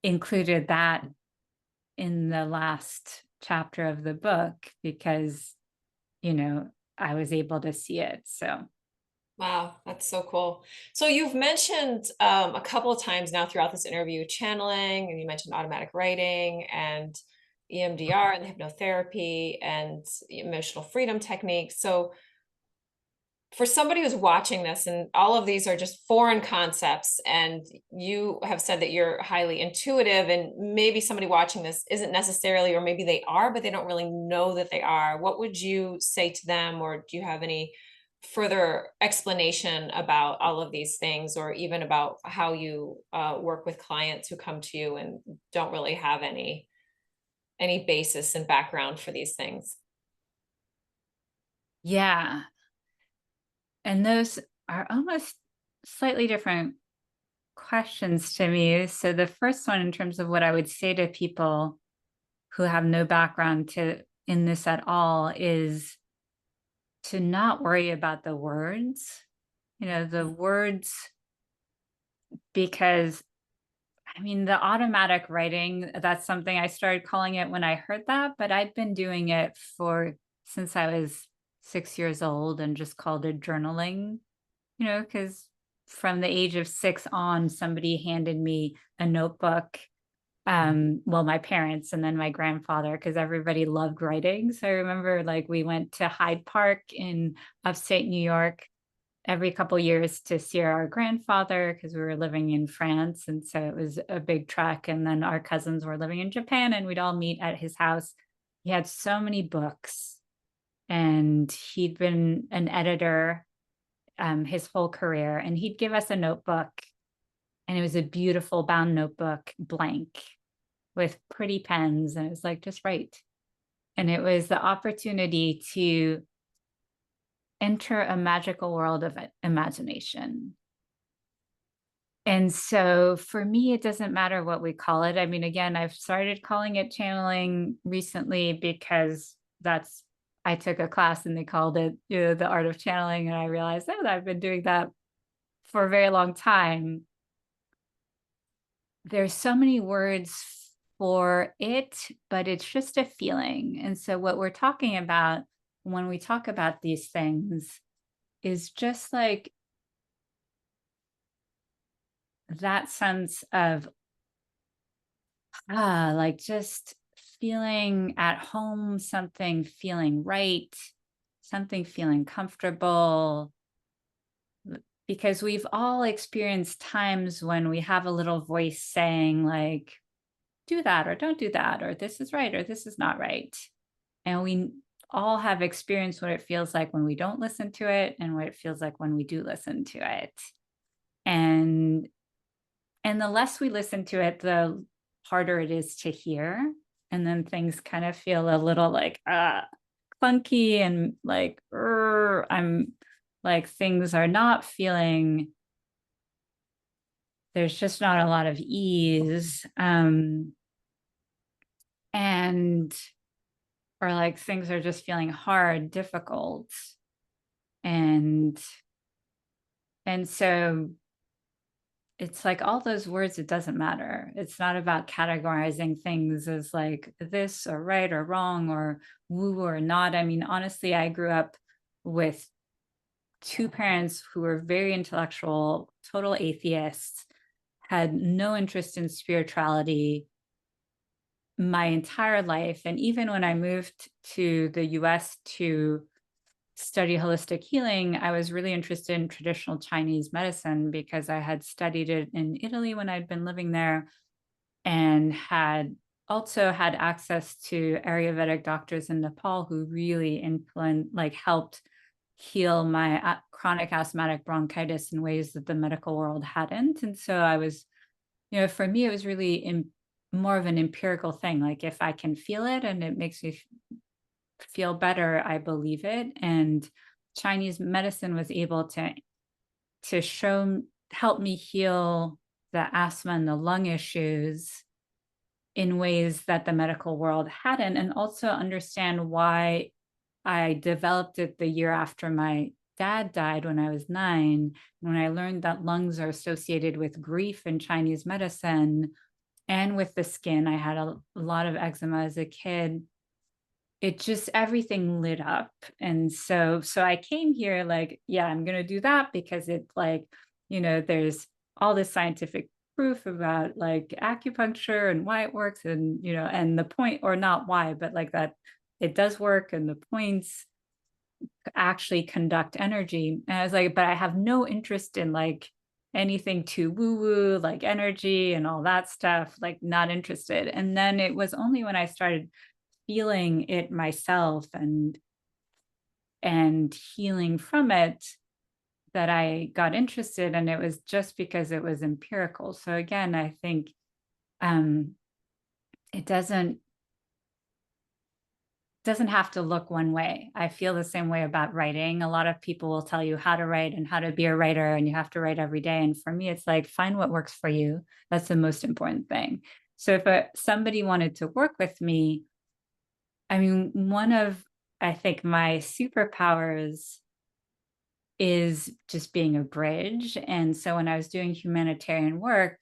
included that in the last chapter of the book because, I was able to see it. So Wow, that's so cool. So you've mentioned a couple of times now throughout this interview channeling, and you mentioned automatic writing and EMDR and the hypnotherapy and the emotional freedom techniques. So for somebody who's watching this, and all of these are just foreign concepts, and you have said that you're highly intuitive, and maybe somebody watching this isn't necessarily, or maybe they are, but they don't really know that they are, what would you say to them? Or do you have any further explanation about all of these things, or even about how you work with clients who come to you and don't really have any basis and background for these things? yeah. And those are almost slightly different questions to me. So the first one, in terms of what I would say to people who have no background in this at all, is to not worry about the words. The words, because I mean, the automatic writing, that's something I started calling it when I heard that, but I've been doing it since I was 6 years old, and just called it journaling, because from the age of 6 on, somebody handed me a notebook. Well, my parents and then my grandfather, because everybody loved writing. So I remember like we went to Hyde Park in upstate New York, every couple years to see our grandfather because we were living in France. And so it was a big trek. And then our cousins were living in Japan and we'd all meet at his house. He had so many books and he'd been an editor his whole career. And he'd give us a notebook and it was a beautiful bound notebook, blank with pretty pens. And it was like, just write. And it was the opportunity to enter a magical world of imagination. And so for me, it doesn't matter what we call it. I mean, again, I've started calling it channeling recently because I took a class and they called it, the art of channeling. And I realized that I've been doing that for a very long time. There's so many words for it, but it's just a feeling. And so what we're talking about when we talk about these things is just like that sense of like just feeling at home, something feeling right, something feeling comfortable. Because we've all experienced times when we have a little voice saying like, do that or don't do that, or this is right or this is not right. And we all have experienced what it feels like when we don't listen to it and what it feels like when we do listen to it. And the less we listen to it, the harder it is to hear. And then things kind of feel a little like clunky and like I'm like things are not feeling, there's just not a lot of ease. And or like things are just feeling hard, difficult. And so it's like all those words, it doesn't matter. It's not about categorizing things as like this or right or wrong or woo or not. I mean, honestly, I grew up with two parents who were very intellectual, total atheists, had no interest in spirituality my entire life. And even when I moved to the US to study holistic healing, I was really interested in traditional Chinese medicine because I had studied it in Italy when I'd been living there and had also had access to Ayurvedic doctors in Nepal who really helped heal my chronic asthmatic bronchitis in ways that the medical world hadn't. And so I was, for me, it was really more of an empirical thing. Like if I can feel it and it makes me feel better, I believe it. And Chinese medicine was able to help me heal the asthma and the lung issues in ways that the medical world hadn't, and also understand why I developed it the year after my dad died when I was 9. When I learned that lungs are associated with grief in Chinese medicine and with the skin, I had a lot of eczema as a kid. It just everything lit up. And so I came here like, yeah, I'm going to do that because it's like, there's all this scientific proof about like acupuncture and why it works and, and the point, or not why, but like that it does work and the points actually conduct energy. And I was like, but I have no interest in like anything too woo woo, like energy and all that stuff, like not interested. And then it was only when I started feeling it myself and healing from it that I got interested. And it was just because it was empirical. So again, I think it doesn't have to look one way. I feel the same way about writing. A lot of people will tell you how to write and how to be a writer, and you have to write every day. And for me, it's like, find what works for you. That's the most important thing. So if somebody wanted to work with me, I mean, one of, I think, my superpowers is just being a bridge. And so when I was doing humanitarian work,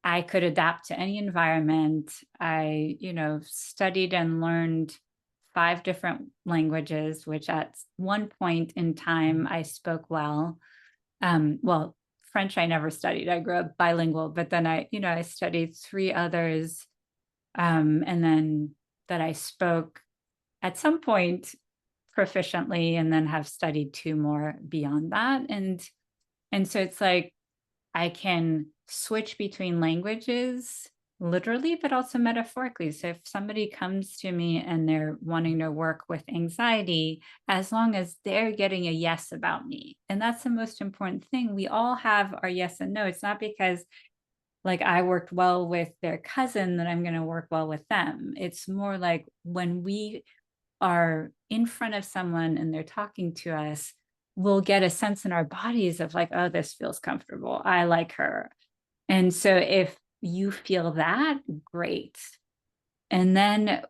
I could adapt to any environment. I, studied and learned 5 different languages, which at one point in time I spoke well. Well, French I never studied. I grew up bilingual, but then I studied 3 others. And then that I spoke at some point proficiently and then have studied 2 more beyond that, and so it's like I can switch between languages literally, but also metaphorically. So if somebody comes to me and they're wanting to work with anxiety, as long as they're getting a yes about me, and that's the most important thing. We all have our yes and no. It's not because like I worked well with their cousin that I'm going to work well with them. It's more like when we are in front of someone and they're talking to us, we'll get a sense in our bodies of like, oh, this feels comfortable. I like her. And so if you feel that, great. And then,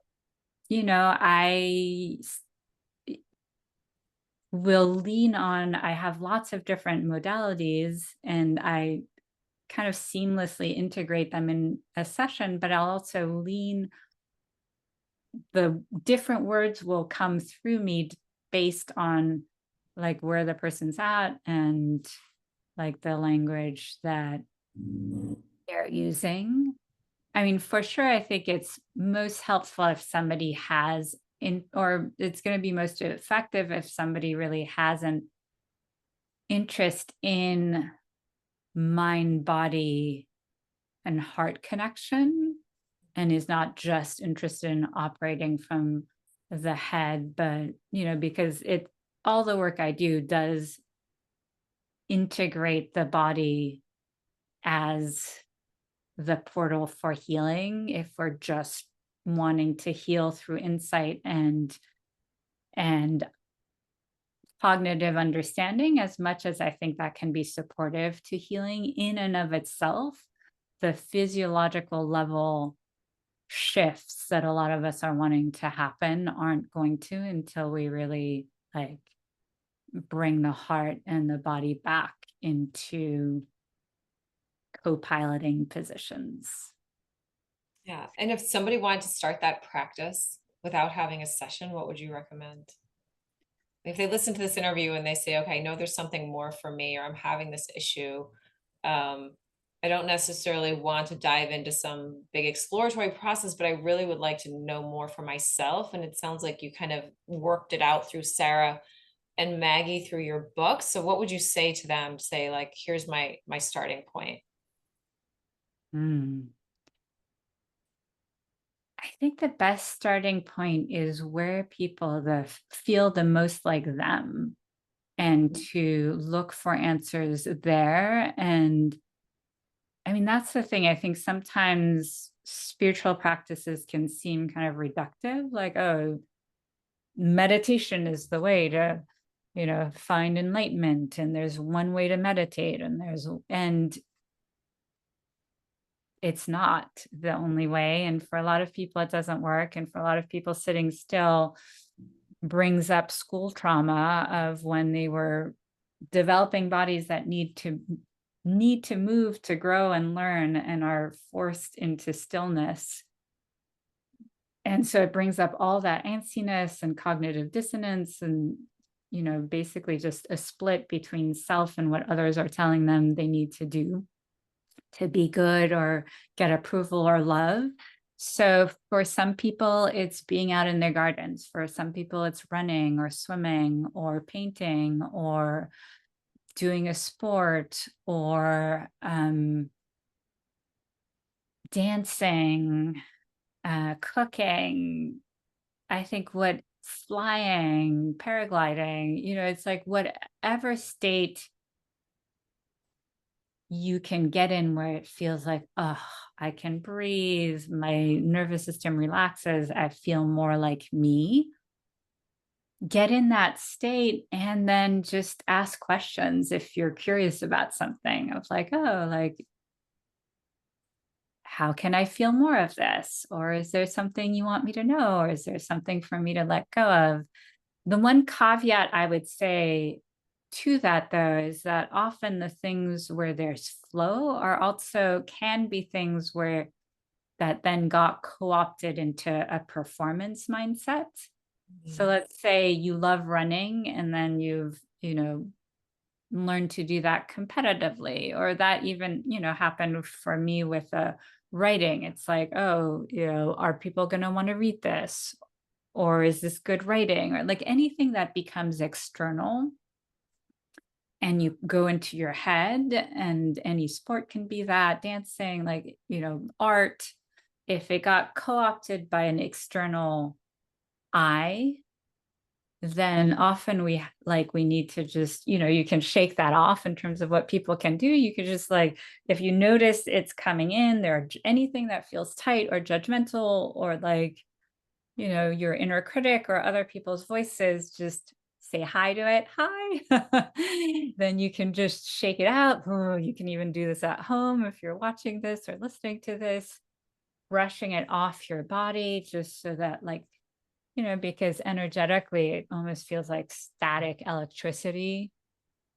will lean on, I have lots of different modalities and I kind of seamlessly integrate them in a session, but I'll also the different words will come through me based on like where the person's at and like the language that they're using. I mean, for sure, I think it's most helpful if somebody has or it's going to be most effective if somebody really has an interest in mind, body, and heart connection and is not just interested in operating from the head, but, because all the work I do does integrate the body as the portal for healing if we're just wanting to heal through insight and cognitive understanding. As much as I think that can be supportive to healing in and of itself, the physiological level shifts that a lot of us are wanting to happen aren't going to until we really like bring the heart and the body back into co-piloting positions. Yeah. And if somebody wanted to start that practice without having a session, what would you recommend? If they listen to this interview and they say, okay, I know there's something more for me, or I'm having this issue. I don't necessarily want to dive into some big exploratory process, but I really would like to know more for myself. And it sounds like you kind of worked it out through Sarah and Maggie through your book. So what would you say to them? Say like, here's my starting point. Mm. I think the best starting point is where people feel the most like them and to look for answers there. And I mean, that's the thing. I think sometimes spiritual practices can seem kind of reductive, like, oh, meditation is the way to, find enlightenment. And there's one way to meditate, and it's not the only way. And for a lot of people, it doesn't work. And for a lot of people, sitting still brings up school trauma of when they were developing bodies that need to move to grow and learn and are forced into stillness. And so it brings up all that antsiness and cognitive dissonance and, basically just a split between self and what others are telling them they need to do to be good or get approval or love. So for some people, it's being out in their gardens. For some people, it's running or swimming or painting or doing a sport or dancing, cooking. I think flying, paragliding, it's like whatever state you can get in where it feels like, oh, I can breathe, my nervous system relaxes, I feel more like me. Get in that state and then just ask questions if you're curious about something of like, oh, like, how can I feel more of this? Or is there something you want me to know? Or is there something for me to let go of? The one caveat I would say to that, though, is that often the things where there's flow are also can be things where that then got co-opted into a performance mindset. So let's say you love running and then you've, learned to do that competitively, or that even, happened for me with writing. It's like, oh, are people going to want to read this? Or is this good writing? Or like anything that becomes external and you go into your head, and any sport can be that, dancing, like, art. If it got co-opted by an external I, then often we need to just, you can shake that off in terms of what people can do. You could just like, if you notice it's coming in, anything that feels tight or judgmental, or like, your inner critic or other people's voices, just say hi to it. Hi. Then you can just shake it out. Oh, you can even do this at home if you're watching this or listening to this, brushing it off your body, just so that like, because energetically it almost feels like static electricity.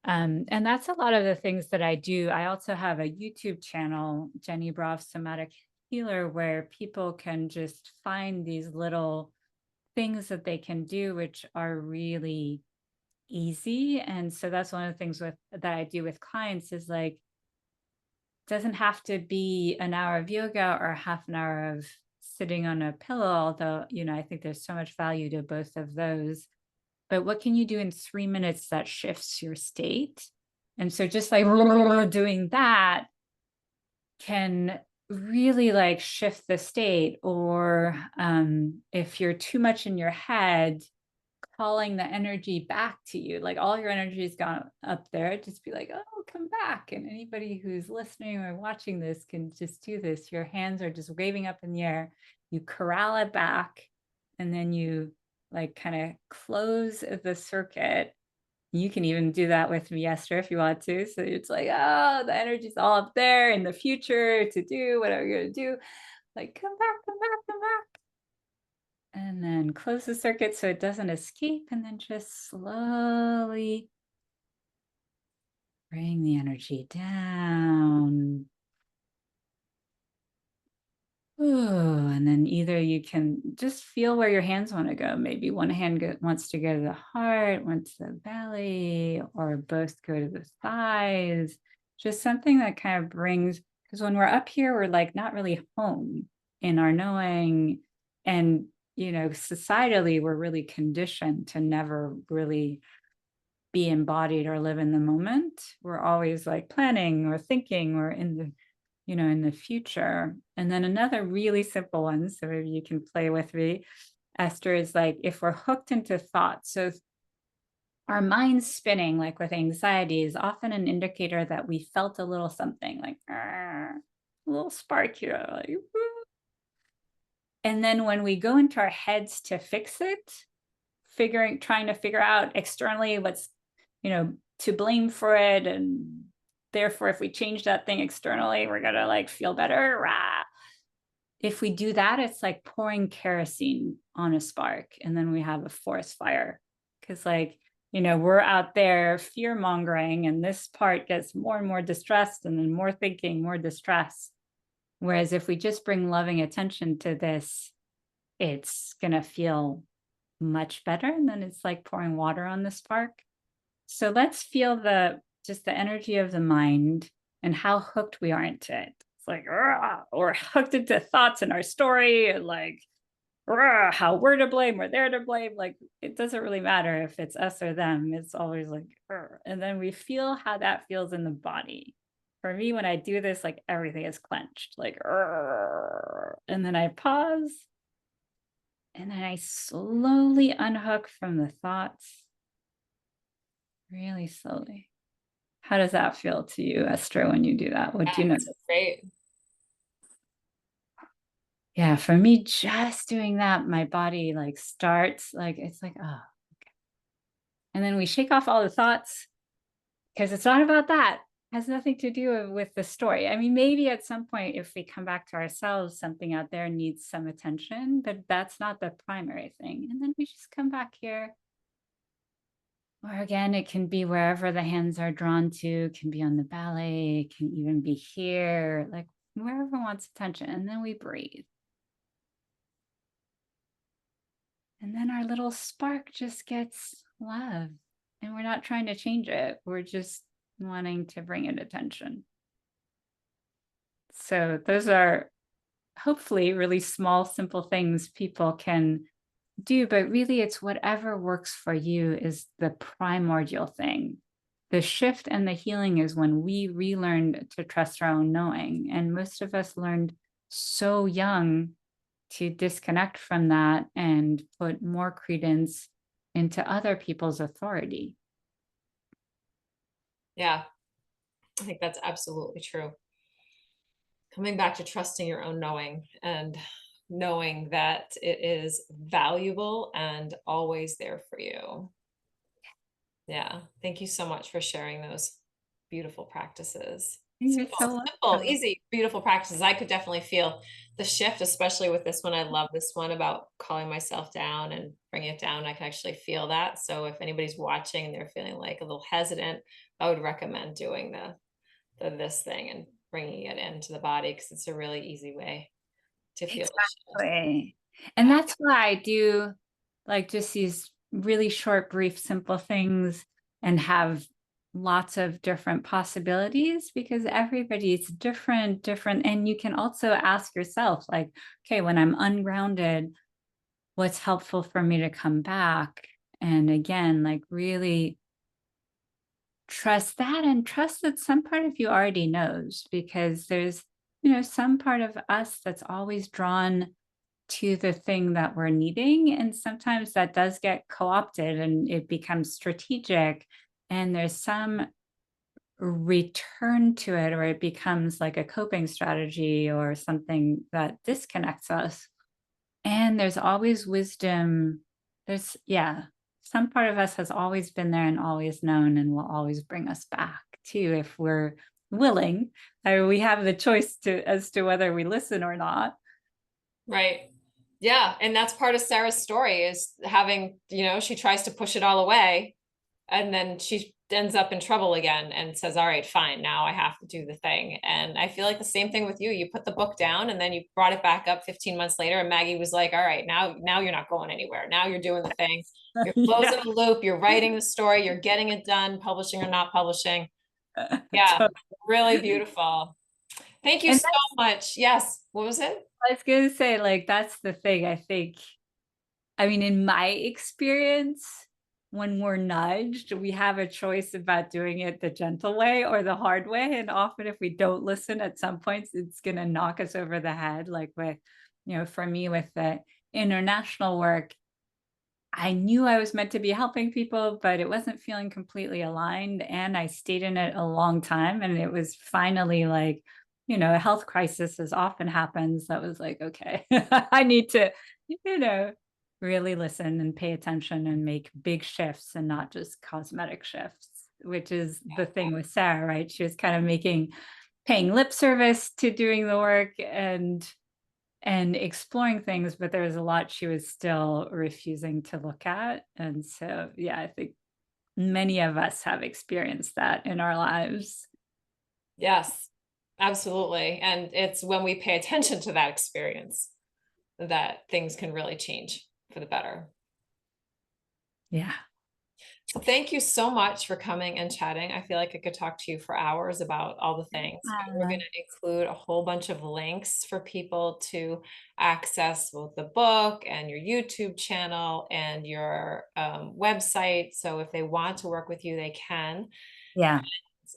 And that's a lot of the things that I do. I also have a YouTube channel, Jenny Brav Somatic Healer, where people can just find these little things that they can do, which are really easy. And so that's one of the things that I do with clients is like, doesn't have to be an hour of yoga or half an hour of sitting on a pillow, although, I think there's so much value to both of those. But what can you do in 3 minutes that shifts your state? And so just like doing that can really like shift the state. Or if you're too much in your head, calling the energy back to you, like all your energy has gone up there, just be like, oh, come back. And anybody who's listening or watching this can just do this. Your hands are just waving up in the air, you corral it back, and then you like kind of close the circuit. You can even do that with me, Esther, if you want to. So it's like, oh, the energy's all up there in the future to do whatever you're going to do. Like, come back, come back, come back. And then close the circuit so it doesn't escape. And then just slowly bring the energy down. Ooh, and then either you can just feel where your hands want to go. Maybe one hand wants to go to the heart, one to the belly, or both go to the thighs. Just something that kind of brings, because when we're up here, we're like not really home in our knowing. And, societally, we're really conditioned to never really be embodied or live in the moment. We're always like planning or thinking or in the future. And then another really simple one, so maybe you can play with me, Esther, is like if we're hooked into thoughts. So our mind's spinning, like with anxiety, is often an indicator that we felt a little something like a little spark here. Like, woo. And then when we go into our heads to fix it, trying to figure out externally what's, to blame for it. And therefore, if we change that thing externally, we're going to like feel better. Rah. If we do that, it's like pouring kerosene on a spark, and then we have a forest fire. Because like, we're out there fear mongering, and this part gets more and more distressed, and then more thinking, more distress. Whereas if we just bring loving attention to this, it's going to feel much better. And then it's like pouring water on the spark. So let's feel just the energy of the mind and how hooked we are into it. It's like, we're hooked into thoughts in our story, and like, how we're to blame, we're there to blame. Like, it doesn't really matter if it's us or them. It's always like, and then we feel how that feels in the body. For me, when I do this, like everything is clenched, like, and then I pause, and then I slowly unhook from the thoughts, really slowly. How does that feel to you, Esther, when you do that? What do you know? Great. Yeah, for me, just doing that, my body like starts, like, it's like, oh, okay. And then we shake off all the thoughts, because it's not about that. It has nothing to do with the story. I mean, maybe at some point, if we come back to ourselves, something out there needs some attention, but that's not the primary thing. And then we just come back here. Or again, it can be wherever the hands are drawn to, it can be on the belly, it can even be here, like wherever wants attention. And then we breathe. And then our little spark just gets love. And we're not trying to change it. We're just wanting to bring it attention. So those are hopefully really small, simple things people can do, but really it's whatever works for you is the primordial thing. The shift and the healing is when we relearned to trust our own knowing. And most of us learned so young to disconnect from that and put more credence into other people's authority. Yeah, I think that's absolutely true. Coming back to trusting your own knowing and knowing that it is valuable and always there for you. Yeah. Thank you so much for sharing those beautiful practices. You're Simple, so simple, welcome. easy, beautiful practices. I could definitely feel the shift, especially with this one. I love this one about calling myself down and bringing it down. I can actually feel that. So if anybody's watching and they're feeling like a little hesitant, I would recommend doing the this thing and bringing it into the body because it's a really easy way to feel the shift. Exactly. And Yeah. that's why I do like just these really short, brief, simple things and have lots of different possibilities because everybody's different. And you can also ask yourself, like, okay, when I'm ungrounded, what's helpful for me to come back? And again, like really trust that and trust that some part of you already knows because there's, some part of us that's always drawn to the thing that we're needing. And sometimes that does get co opted and it becomes strategic. And there's some return to it, or it becomes like a coping strategy or something that disconnects us. And there's always wisdom. Yeah, some part of us has always been there and always known and will always bring us back too if we're willing. We have the choice to as to whether we listen or not. Right. Yeah. And that's part of Sarah's story is having, she tries to push it all away and then she ends up in trouble again and says, all right, fine, now I have to do the thing. And I feel like the same thing with you. You put the book down and then you brought it back up 15 months later and Maggie was like, all right, now you're not going anywhere. Now you're doing the thing. You're Yeah. closing the loop, you're writing the story, you're getting it done, publishing or not publishing. Yeah, really beautiful. Thank you And so much. Yes. What was it? I was gonna say, like, that's the thing. I mean, in my experience, when we're nudged, we have a choice about doing it the gentle way or the hard way. And often, if we don't listen at some points, it's gonna knock us over the head. Like with, for me with the international work, I knew I was meant to be helping people, but it wasn't feeling completely aligned. And I stayed in it a long time. And it was finally like, a health crisis as often happens. That was like, okay, I need to, you know, really listen and pay attention and make big shifts and not just cosmetic shifts, which is the thing with Sarah, right? She was kind of paying lip service to doing the work and exploring things, but there was a lot she was still refusing to look at. And so, yeah, I think many of us have experienced that in our lives. Yes, absolutely. And it's when we pay attention to that experience that things can really change for the better. Yeah. So thank you so much for coming and chatting. I feel like I could talk to you for hours about all the things, but we're going to include a whole bunch of links for people to access both the book and your YouTube channel and your website. So if they want to work with you, they can. Yeah.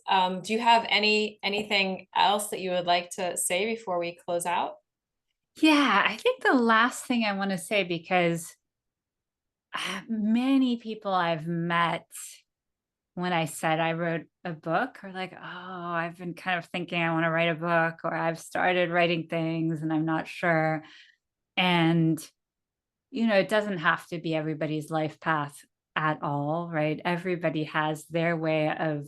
Do you have anything else that you would like to say before we close out? Yeah. I think the last thing I want to say, because many people I've met when I said I wrote a book are like, oh, I've been kind of thinking I want to write a book, or I've started writing things and I'm not sure. And it doesn't have to be everybody's life path at all, right? Everybody has their way of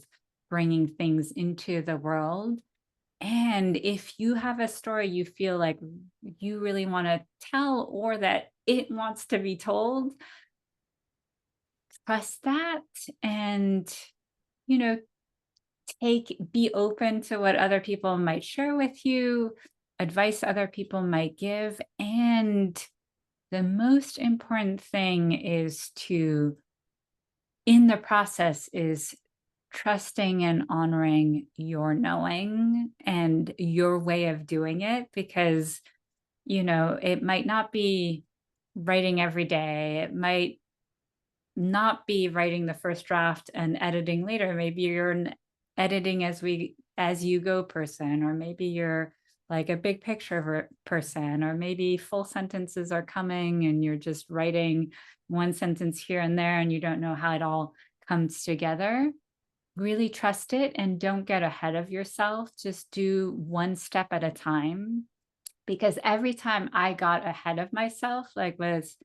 bringing things into the world. And if you have a story you feel like you really want to tell or that it wants to be told, trust that and, you know, be open to what other people might share with you, advice other people might give. And the most important thing is in the process is trusting and honoring your knowing and your way of doing it because, it might not be writing every day. It might not be writing the first draft and editing later. Maybe you're an editing as you go person, or maybe you're like a big picture person, or maybe full sentences are coming and you're just writing one sentence here and there and you don't know how it all comes together. Really trust it and don't get ahead of yourself. Just do one step at a time, because every time I got ahead of myself, like was,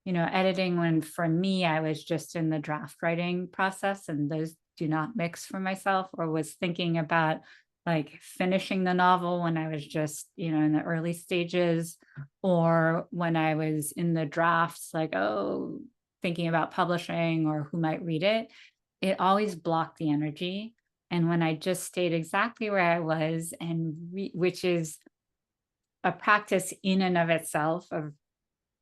editing, when for me, I was just in the draft writing process and those do not mix for myself, or was thinking about like finishing the novel when I was just, in the early stages, or when I was in the drafts, like, oh, thinking about publishing or who might read it, it always blocked the energy. And when I just stayed exactly where I was, which is a practice in and of itself, of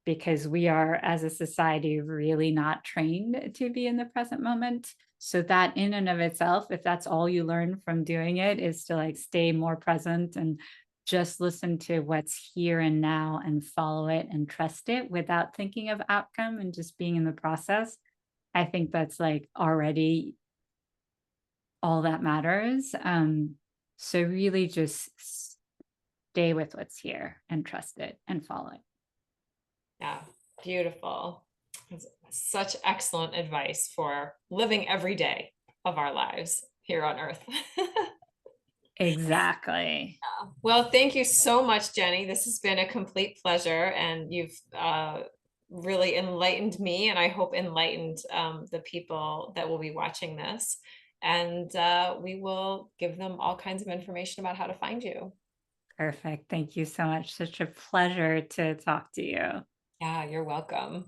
because we are as a society really not trained to be in the present moment. So that in and of itself, if that's all you learn from doing it, is to like stay more present and just listen to what's here and now and follow it and trust it without thinking of outcome and just being in the process. I think that's like already all that matters. So really just stay with what's here and trust it and follow it. Yeah, beautiful. That's such excellent advice for living every day of our lives here on Earth. Exactly. Well, thank you so much, Jenny. This has been a complete pleasure, and you've really enlightened me, and I hope enlightened the people that will be watching this. And we will give them all kinds of information about how to find you. Perfect. Thank you so much. Such a pleasure to talk to you. Yeah, you're welcome.